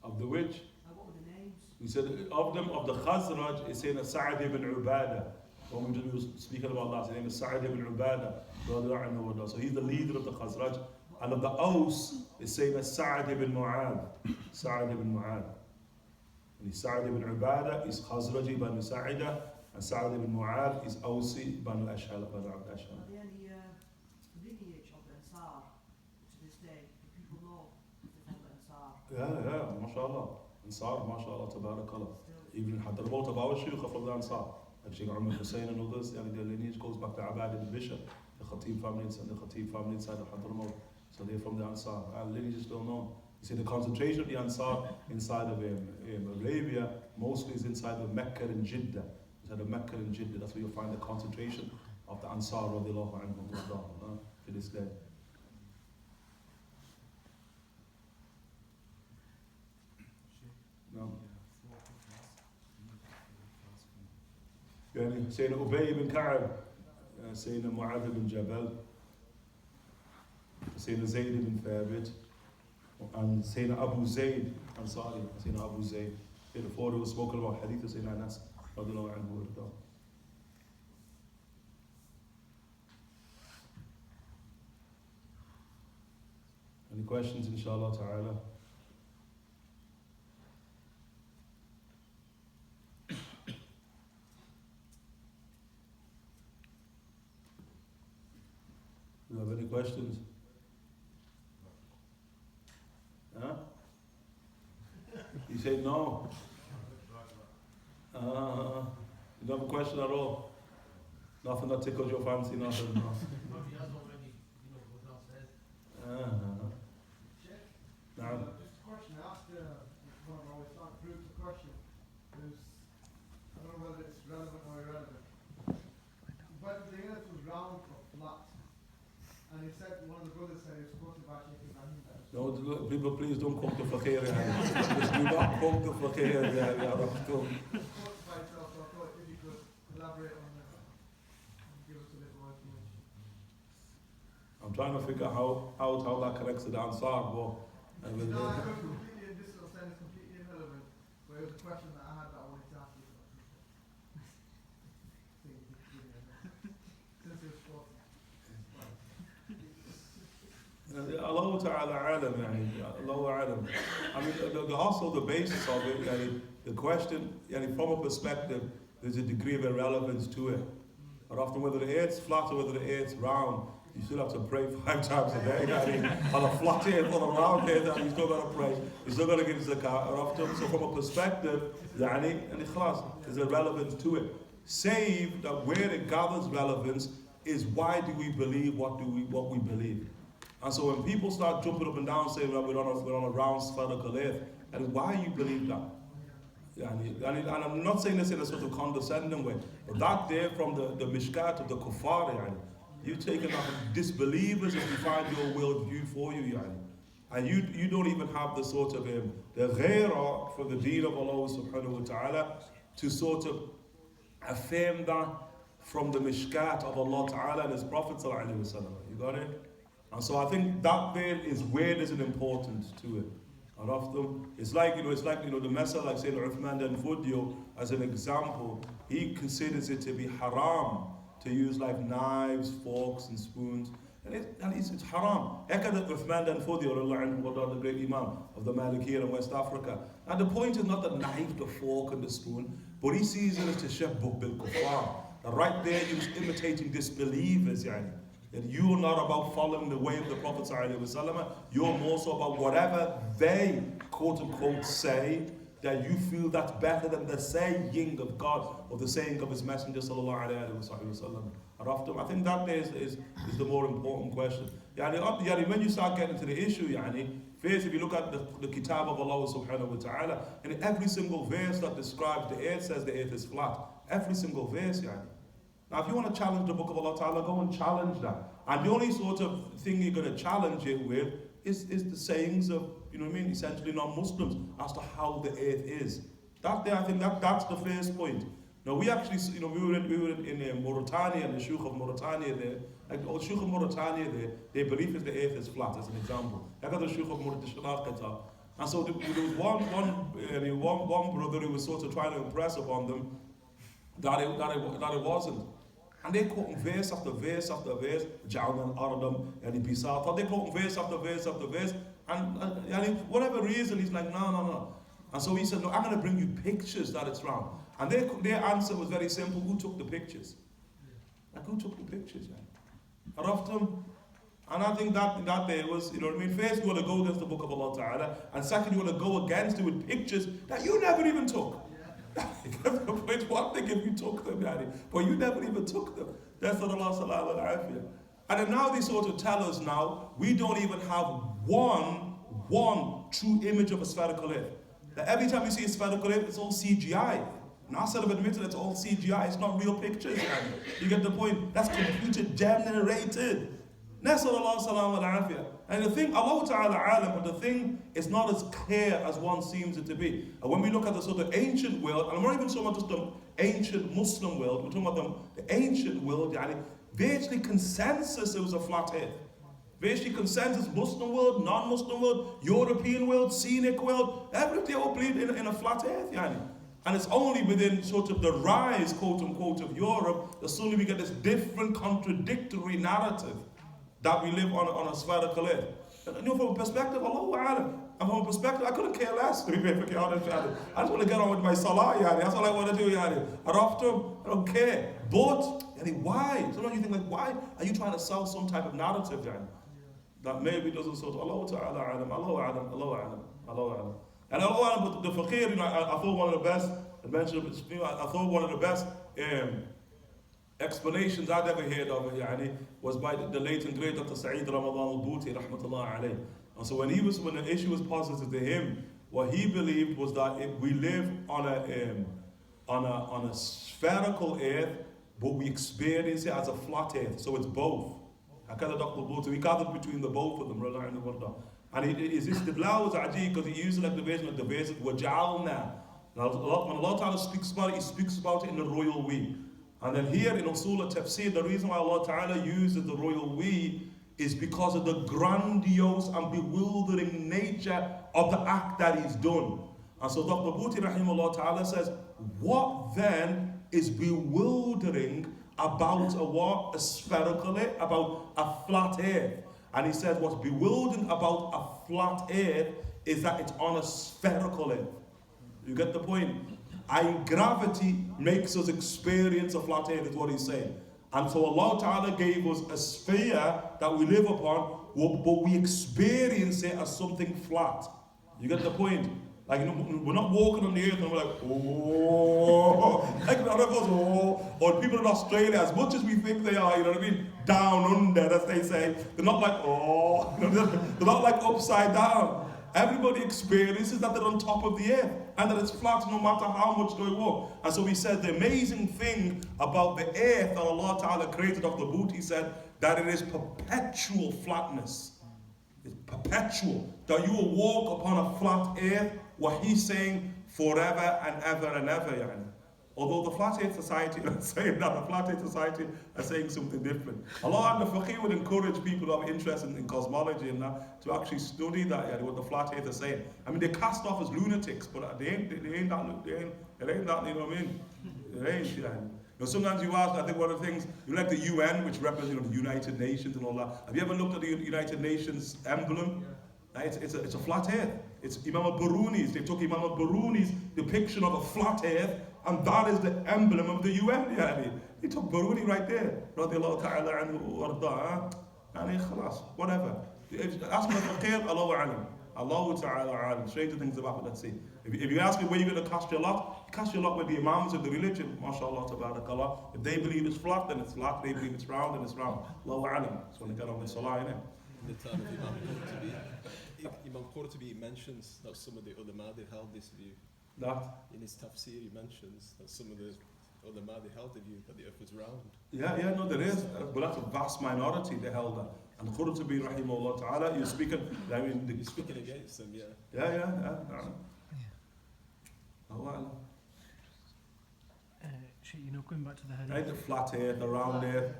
S1: Of the which?
S4: What were the names?
S1: We said of them, of the Khazraj, is saying Sa'ad ibn Ubadah. When we were speaking about that, his name is Sa'ad ibn Ubadah. So he's the leader of the Khazraj. And of the Aus, is saying Sa'ad ibn Mu'adh. Sa'ad ibn Mu'adh. And Sa'ad ibn Ubadah is Khazraji Banu Sa'ida, and Sa'ad ibn Mu'adh is Ausi Banu Ash'al, Banu Abd Ash'al.
S4: Are there any lineage of the Ansar to this day? Do people know the Ansar?
S1: Yeah, mashallah. Ansar, mashallah, tabarakallah. Even Hadramaut of our shuyukh from the Ansar. Like Sheikh Umar Hussein and others, their lineage goes back to Abad ibn Bishr, the Khatib family inside of Hadramaut. So they're from the Ansar. Our lineage is still known. You see, the concentration of the Ansar inside of Arabia mostly is inside of Mecca and Jeddah. Inside of Mecca and Jeddah, that's where you'll find the concentration of the Ansar radiallahu anhum to this day. No. Sayyidina Ubay ibn Ka'ab, Sayyidina Mu'adh ibn Jabal, Sayyidina Zayd ibn Thabit, and Sayyidina Abu Zayd Ansari, Sayyidina Abu Zayd. Before it was spoken about hadith of Sayyidina Anas radiallahu anhu. Any questions, inshallah ta'ala? Do you have any questions? Huh? You say no. You don't have a question at all? Nothing that tickles your fancy, nothing? No.
S5: He has already, what else said.
S1: Now,
S5: Just a question I asked one of our Islamic groups, a question. I don't know whether it's relevant or irrelevant. he said, one of the brothers said he was quoted by Sheikh Ibrahim.
S1: No, people, please don't quote the fakir. Just do not quote the fakir.
S5: It was quoted by itself, so I thought if you could elaborate on that and give us a little more information.
S1: I'm trying to figure out how that connects to the Ansar, but
S5: No, it was completely, in this little sense, completely irrelevant, but it was a question that I had that I wanted to ask you. Since it was quoted.
S1: Allah Ta'ala alam, Allah alam. I mean, also the basis of it, the question, from a perspective, there's a degree of irrelevance to it. But often, whether the earth's flat or whether the earth's round, you still have to pray 5 times a day. On a flat earth or a round earth, you still got to pray. You still got to give zakat. Often, so from a perspective, and ikhlas, there's a relevance to it. Save that where it gathers relevance is why do we believe what we believe. And so when people start jumping up and down saying that we're on a round spherical earth, and why you believe that? And I'm not saying this in a sort of condescending way, but that there from the mishkat of the kuffar, you've taken out disbelievers and defined your worldview for you, and you don't even have the sort of the ghairah for the deen of Allah subhanahu wa ta'ala to sort of affirm that from the mishkat of Allah ta'ala and His Prophet sallallahu alaihi wasallam. You got it? And so I think that there is where there's an importance to it. And often it's like the Messer, like saying Uthman dan Fodio as an example, he considers it to be haram to use like knives, forks and spoons. And it's haram. Ekad Uthman dan Fodio, the great Imam of the Malikiyya in West Africa. And the point is not the knife, the fork and the spoon, but he sees it as tashabbuk bil kuffar. Right there he was imitating disbelievers, that you are not about following the way of the Prophet ﷺ, you're more so about whatever they, quote unquote, say, that you feel that's better than the saying of God or the saying of His Messenger ﷺ. And often, I think that is the more important question. When you start getting to the issue, first if you look at the Kitaab of Allah subhanahu wa ta'ala, and every single verse that describes the earth says the earth is flat. Every single verse, Now, if you want to challenge the Book of Allah Ta'ala, go and challenge that. And the only sort of thing you're going to challenge it with is the sayings of, essentially non-Muslims as to how the earth is. I think that's the first point. Now, we actually, we were in Mauritania, and the Sheikh of Mauritania there, Sheikh of Mauritania there, their belief is the earth is flat, as an example. I got the Sheikh of Mauritania. And so there was one brother who was sort of trying to impress upon them that it wasn't. And they quote verse after verse after verse, Ja'alna al-Ardam, Bisata. They quote verse after verse after verse. And for whatever reason, he's like, no. And so he said, no, I'm going to bring you pictures that it's round. And their answer was very simple. Who took the pictures? Like, who took the pictures? And I think that there was, first you want to go against the Book of Allah Ta'ala, and second you want to go against it with pictures that you never even took. It's one thing if you took them, but you never even took them. That's what Allah Sallallahu Alaihi Wasallam. And then now they sort of tell us now, we don't even have one true image of a spherical earth. That every time you see a spherical earth, it's all CGI. NASA have admitted it's all CGI, it's not real pictures. You get the point? That's computer generated. Nasallallahu salam al-afiyah. And the thing, Allah Ta'ala alam, but the thing is not as clear as one seems it to be. And when we look at the sort of ancient world, and I'm not even talking about just the ancient Muslim world, we're talking about the ancient world, virtually consensus it was a flat earth. Virtually consensus, Muslim world, non-Muslim world, European world, scenic world, everything all believed in a flat earth, And it's only within sort of the rise, quote unquote, of Europe that suddenly we get this different contradictory narrative that we live on a spherical earth. And from a perspective, Allahu A'lam, and from a perspective, I couldn't care less, to be perfectly honest. I just want to get on with my salah, that's all I want to do. I don't care. But, why? Sometimes you think, why are you trying to sell some type of narrative, that maybe doesn't sort of, Allahu Ta'ala A'lam, Allahu A'lam, Allahu A'lam, Allahu A'lam. And Allahu A'lam, but the faqir, I thought one of the best, I thought one of the best explanations I'd ever heard of it, was by the late and great Dr. Sa'id Ramadan al-Bhuti, rahmatullah alayh. And so when the issue was posited to him, what he believed was that we live on a spherical earth, but we experience it as a flat earth. So it's both. هكذا Dr. Bhuta, we gathered between the both of them, and his istidlal was ajib because he used like the version of وَجَعَلْنَا. Now, when Allah Ta'ala speaks about it, He speaks about it in a royal we. And then here in Usul al-Tafsir, the reason why Allah Ta'ala uses the royal we is because of the grandiose and bewildering nature of the act that He's done. And so Dr. Bhuti Rahimahullah Ta'ala says, what then is bewildering about a spherical earth, about a flat earth? And he said what's bewildering about a flat earth is that it's on a spherical earth. You get the point? And gravity makes us experience a flat earth, is what he's saying. And so Allah Ta'ala gave us a sphere that we live upon, but we experience it as something flat. You get the point? Like, you know, we're not walking on the earth and we're like, oh, like none of us, oh, or people in Australia, as much as we think they are, you know what I mean, down under, as they say, they're not like, oh, you know, they're not like upside down. Everybody experiences that they're on top of the earth and that it's flat no matter how much they walk. And so he said the amazing thing about the earth that Allah Ta'ala created of the boot, he said that it is perpetual flatness. It's perpetual. That you will walk upon a flat earth, what he's saying forever and ever and ever. Yani. Although the Flat Earth Society are saying that, the Flat Earth Society are saying something different. Allah and the Faqih would encourage people who have interest in cosmology and that to actually study that, yeah, what the Flat Earth is saying. I mean, they're cast off as lunatics, but they ain't that, you know what I mean? It ain't, yeah. You know, sometimes you ask, I think one of the things, you know, like the UN, which represents, you know, the United Nations and all that. Have you ever looked at the United Nations emblem? It's a flat earth. It's Imam Al Bukhari's. They took Imam Al Bukhari's depiction of a flat earth, and that is the emblem of the UN. Yani. He took Bukhari right there. Radiallahu ta'ala anhu warda. Yani khalas, whatever. Ask me for khair, Allahu alam. Allahu ta'ala alam. Stranger things about it, let's see. If you ask me where you're going to cast your lot with the imams of the religion, mashallah, tabarakallah. If they believe it's flat, then it's flat. If they believe it's round, then it's round. Allahu alam. Just want to get on with salah, innit?
S3: In the time of Imam Qurtubi mentions that some of the ulama they held this view.
S1: That?
S3: In his tafsir he mentions that some of the ulama they held the view that the earth was round.
S1: Yeah, no, there is. But that's a vast minority they held that. And Qurtubi rahimahullah ta'ala, you're speaking, I mean...
S3: You're speaking against them, yeah.
S1: Yeah. Oh,
S6: You know, going back to the hadith.
S1: right, the flat earth, the round earth.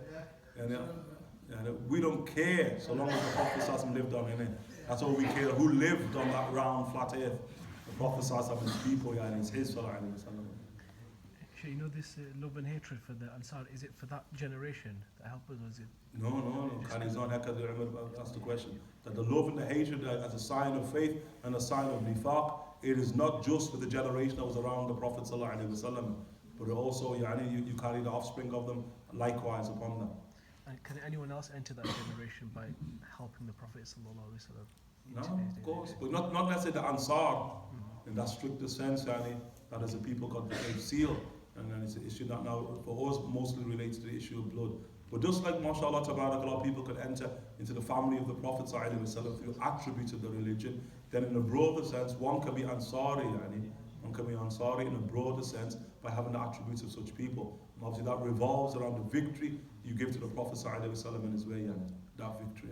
S1: We don't care so long as the Prophet hasn't lived on it. That's all we care. Who lived on that round, flat earth? The Prophet has his people, yeah, and it's his salah.
S6: You know this love and hatred for the Ansar, is it for that generation that help us, or is it?
S1: No. And it's not that's the question. That the love and the hatred as a sign of faith and a sign of nifaq, it is not just for the generation that was around the Prophet ﷺ, but also you carry the offspring of them likewise upon them.
S6: And can anyone else enter that generation by helping the Prophet ﷺ?
S1: No, of course, but not necessarily the Ansar in that strictest sense, that is a people called the seal, and then it's an issue that now for us mostly relates to the issue of blood. But just like mashallah tabarakallah, people could enter into the family of the Prophet ﷺ through attributes of the religion, then in a broader sense, one can be Ansari, one can be Ansari in a broader sense by having the attributes of such people. And obviously that revolves around the victory you give to the Prophet ﷺ in his way, that victory.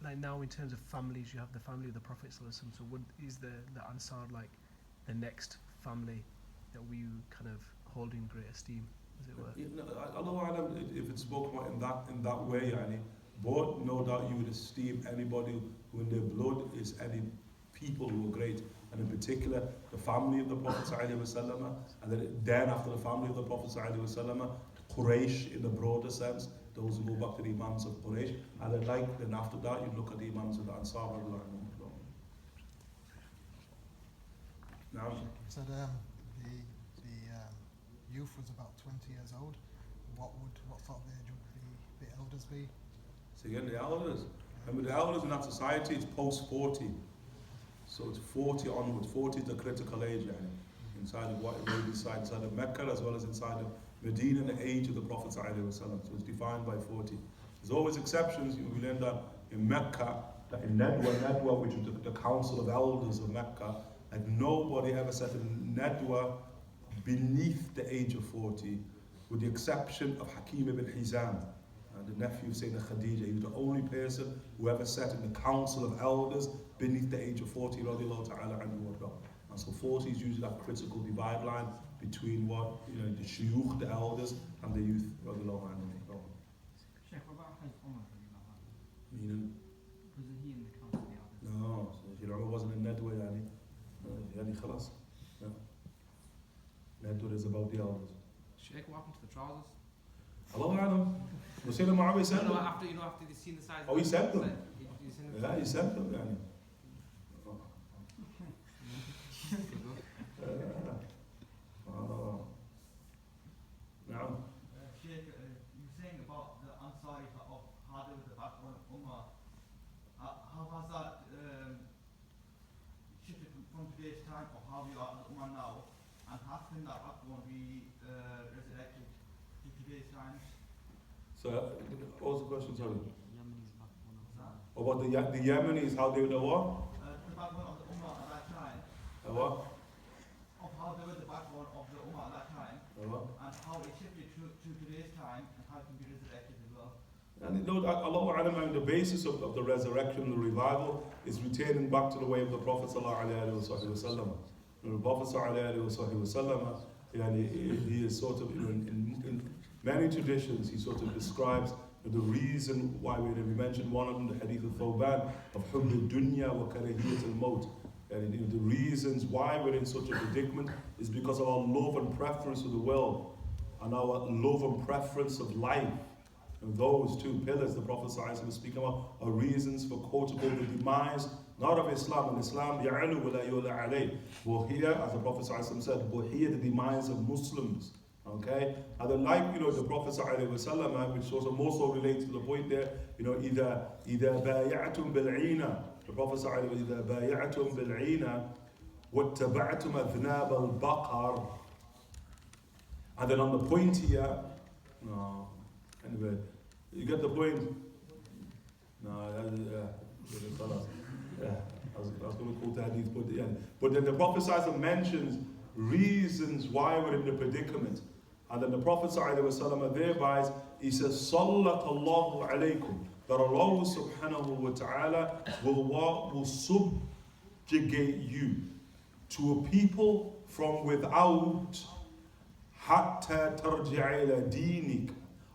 S6: Like now in terms of families, you have the family of the Prophet ﷺ, so is the Ansar like the next family that we kind of hold in great esteem, as it were?
S1: If it's spoken about in that way, but no doubt you would esteem anybody who in their blood is any people who are great, and in particular the family of the Prophet ﷺ, and then after the family of the Prophet ﷺ, Quraysh in the broader sense, those who go back to the Imams of Quraysh, and then after that you look at the Imams of the Ansar. Now,
S5: so the youth was about 20 years old. What sort of age would the elders be?
S1: So again, the elders. Remember, the elders in that society, it's post 40. So it's 40 onwards. 40 is the critical age, inside of what Arabian side, inside of Mecca as well as inside of Medina, the age of the Prophet ﷺ. So it's defined by 40. There's always exceptions. We learned that in Mecca, that in Nadwa, which is the council of elders of Mecca, like nobody ever said in Nadwa beneath the age of 40, with the exception of Hakim ibn Hizam. the nephew of Sayyidina Khadija. He was the only person who ever sat in the council of elders beneath the age of 40, radiallahu ta'ala anhu. And so 40 is usually that critical divide line between what, the shuyukh, the elders, and the youth, radiallahu anhu.
S7: Sheikh, what about Hajj Umar?
S1: Meaning?
S7: Was he in the council of the elders?
S1: No, so Umar wasn't in Nadwa, yani khalas. Nadwa is about the elders.
S8: Sheikh, what happened to the trousers?
S1: Allahu Alam. Sayyidina Muawiyah sent them.
S8: After they seen the size.
S1: Oh, he sent them.
S8: He sent them.
S1: Yeah, he sent them, yani. Now.
S5: Sheikh, you were saying about the Ansari of how they were the backbone of Ummah. How has that shifted from today's time of how we are as Ummah now? And how can that backbone be resurrected to today's times?
S1: So, what was the question, sorry?
S2: Yemeni's backbone of that.
S1: About the Yemenis, how they were the what?
S5: The backbone of the Ummah at that time.
S1: The what?
S5: Of how they were the backbone of the Ummah at that time.
S1: The what?
S5: And how it shifted to today's time and how it can be resurrected as well.
S1: And Allahu Alam, the basis of the resurrection, the revival, is returning back to the way of the Prophet Sallallahu Alaihi Wasallam. The Prophet Sallallahu Alaihi Wasallam, he is sort of, in many traditions, he sort of describes the reason why we mentioned one of them, the Hadith of Thawban, of Hubb al-Dunya wa Karahiyat al-Maut. And the reasons why we're in such a predicament is because of our love and preference for the world and our love and preference of life. And those two pillars the Prophet ﷺ was speaking about are reasons for quotable the demise, not of Islam. And Islam, ya'alu wa la yu'la alayh. But here, as the Prophet ﷺ said, but here the demise of Muslims. Okay? And then like, the Prophet ﷺ, which also more so relates to the point there, إِذَا بَايَعْتُمْ بِالْعِينَ. The Prophet ﷺ, إِذَا بَايَعْتُمْ بِالْعِينَ وَاتَّبَعْتُمْ أَذْنَابَ الْبَقَرِ. And then on the point here, no. Anyway, you get the point? No, I was going to quote the hadith, but then the Prophet ﷺ mentions reasons why we're in the predicament. And then the Prophet ﷺ thereby, he says, Sallat Allahu alaykum, that Allah subhanahu wa ta'ala will subjugate you to a people from without, hatta tarji'a ila dinik,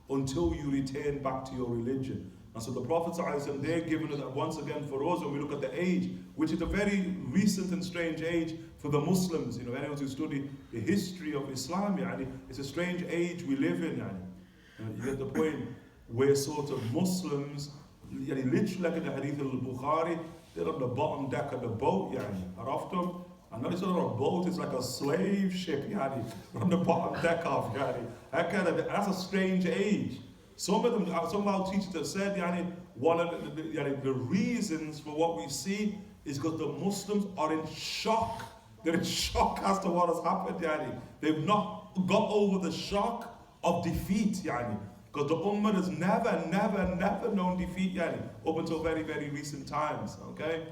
S1: until you return back to your religion. And so the Prophet ﷺ, they're giving us once again for us, when we look at the age, which is a very recent and strange age for the Muslims. Anyone who study the history of Islam, it's a strange age we live in. You get the point where sort of Muslims, literally like in the Hadith Al Bukhari, they're on the bottom deck of the boat, Araftum. And not just on a boat, it's like a slave ship, on the bottom deck of, that's a strange age. Some of our teachers have said, one of the reasons for what we see is because the Muslims are in shock. They're in shock as to what has happened, They've not got over the shock of defeat, Because the Ummah has never known defeat, up until very, very recent times, okay?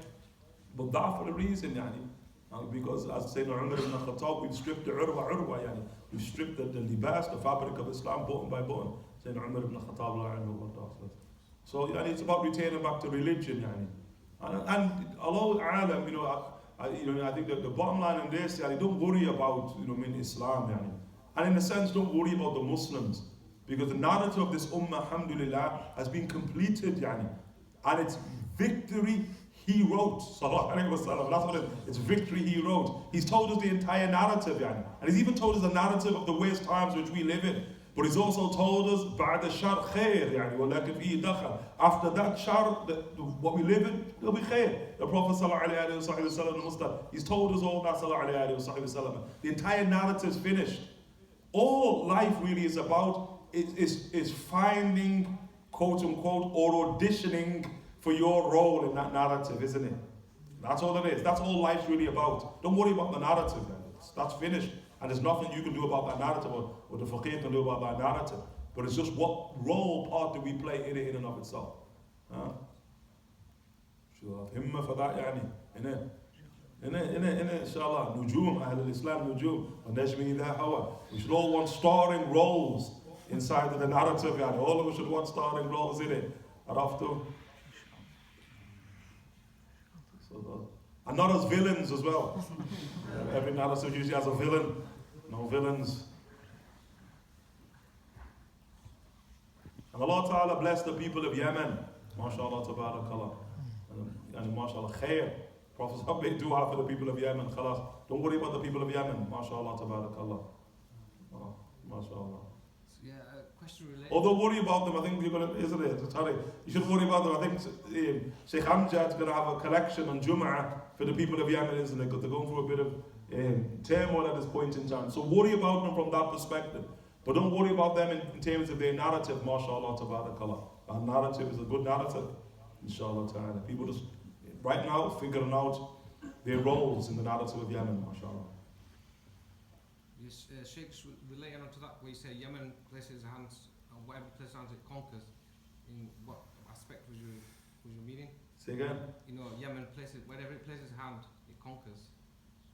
S1: But that for the reason, because as Sayyidina Umar ibn Khattab, we've stripped the urwa, we've stripped the libas, the fabric of Islam, button by button. Sayyidina Umar ibn Khattab. So it's about returning back to religion, and Allah Alam, I think that the bottom line in this, don't worry about Islam, and in a sense, don't worry about the Muslims, because the narrative of this Ummah, alhamdulillah, has been completed, and it's victory. He wrote, sallallahu alaihi wasallam. That's what it is. It's victory he wrote. He's told us the entire narrative, and he's even told us the narrative of the worst times which we live in. But he's also told us, بعد الشر خير, ولكن فيه دخل. After that shar, what we live in, there'll be khair. The Prophet sallallahu alaihi wasallam, he's told us all that, sallallahu alaihi wasallam. The entire narrative's finished. All life really is about is finding, quote unquote, or auditioning for your role in that narrative, isn't it? That's all it is. That's all life's really about. Don't worry about the narrative. That's finished. And there's nothing you can do about that narrative, or the faqih can do about that narrative. But it's just what role, part do we play in it in and of itself. Sure. Himma for that, innit? Inshallah. Nujum, Ahl al-Islam, Nujum. And Najmi idha hawa. We should all want starring roles inside of the narrative. Yeah, all of us should watch starring roles in it. I'd have to. And not as villains as well. Every narrative usually has a villain. No villains. And Allah Ta'ala bless the people of Yemen. MashaAllah, tabarakallah. And MashaAllah, khair. Prophet made dua for the people of Yemen. Khalas. Don't worry about the people of Yemen. MashaAllah, tabarakallah. Oh, MashaAllah.
S8: So, yeah, a question related.
S1: Although worry about them, I think you're going to, isn't it? Sorry, you should worry about them. I think Sheikh Amjad's going to have a collection on Jum'ah for the people of Yemen, isn't it? Because they're going through a bit of turmoil at this point in time. So worry about them from that perspective. But don't worry about them in terms of their narrative, mashallah, tabarakallah. Our narrative is a good narrative, inshallah ta'ala. People just, right now, figuring out their roles in the narrative of Yemen, mashallah.
S8: Yes, Sheikh, relating on to that, where you say Yemen places hands, or whatever places hands it conquers, in what aspect was your meaning?
S1: Say again?
S8: You know, Yemen places, wherever it places hand, it conquers.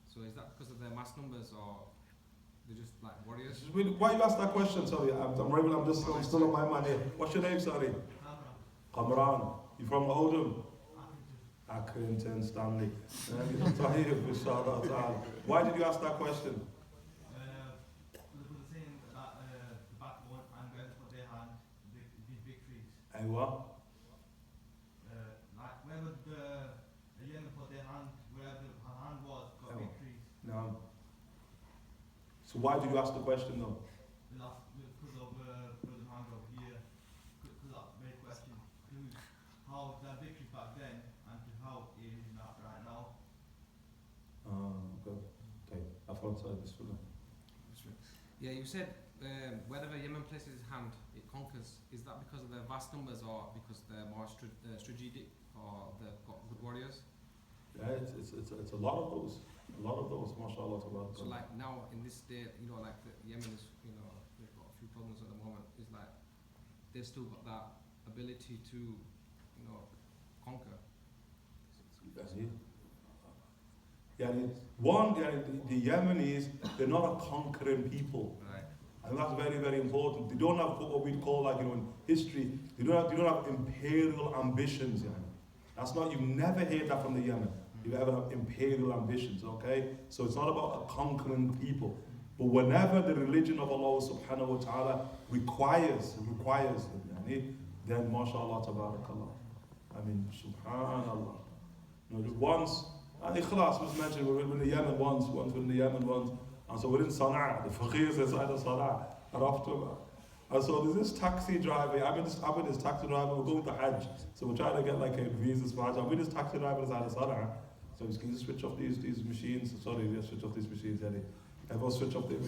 S8: So is that because of their mass numbers, or they're just like warriors?
S1: Why you ask that question? Sorry, I'm still on my mind here. What's your name? Sorry. Kamran. You from Oldham? Accrington, Stanley. Why did you ask that question? And what?
S5: Like wherever the Yemen put their hand, wherever her hand was, got victories.
S1: No. So why did you ask the question though?
S5: Because of the hand over here. Because that's a great question. How that victory back then and to how it is right now.
S1: Okay. I thought so. This one.
S8: Yeah, you said wherever Yemen places its hand, it conquers. Is that because of their vast numbers, or because they're more strategic, or they've got good warriors?
S1: Yeah, it's a lot of those. A lot of those, mashallah.
S8: So like now in this day, you know, like Yemen is, you know, they've got a few problems at the moment. It's like they've still got that ability to, you know, conquer.
S1: Yeah, the Yemenis, they're not a conquering people.
S8: Right.
S1: And that's very, very important. They don't have what we'd call, like, in history, they don't have imperial ambitions. That's not, you've never heard that from the Yemen. You've ever had imperial ambitions, okay? So it's not about a conquering people. But whenever the religion of Allah subhanahu wa ta'ala requires then mashallah tabarakallah. I mean, subhanallah. Once, and Ikhlas was mentioned, we were in the Yemen once, and so we're in Sana'a, the faqirs inside of Sana'a, and so there's this taxi driver, I'm with this taxi driver, we're going to Hajj, so we're trying to get like a visa for Hajj, I'm with this taxi driver inside of Sana'a, so can you switch off these machines, sorry, switch off these machines, Eddie. Everyone switch off the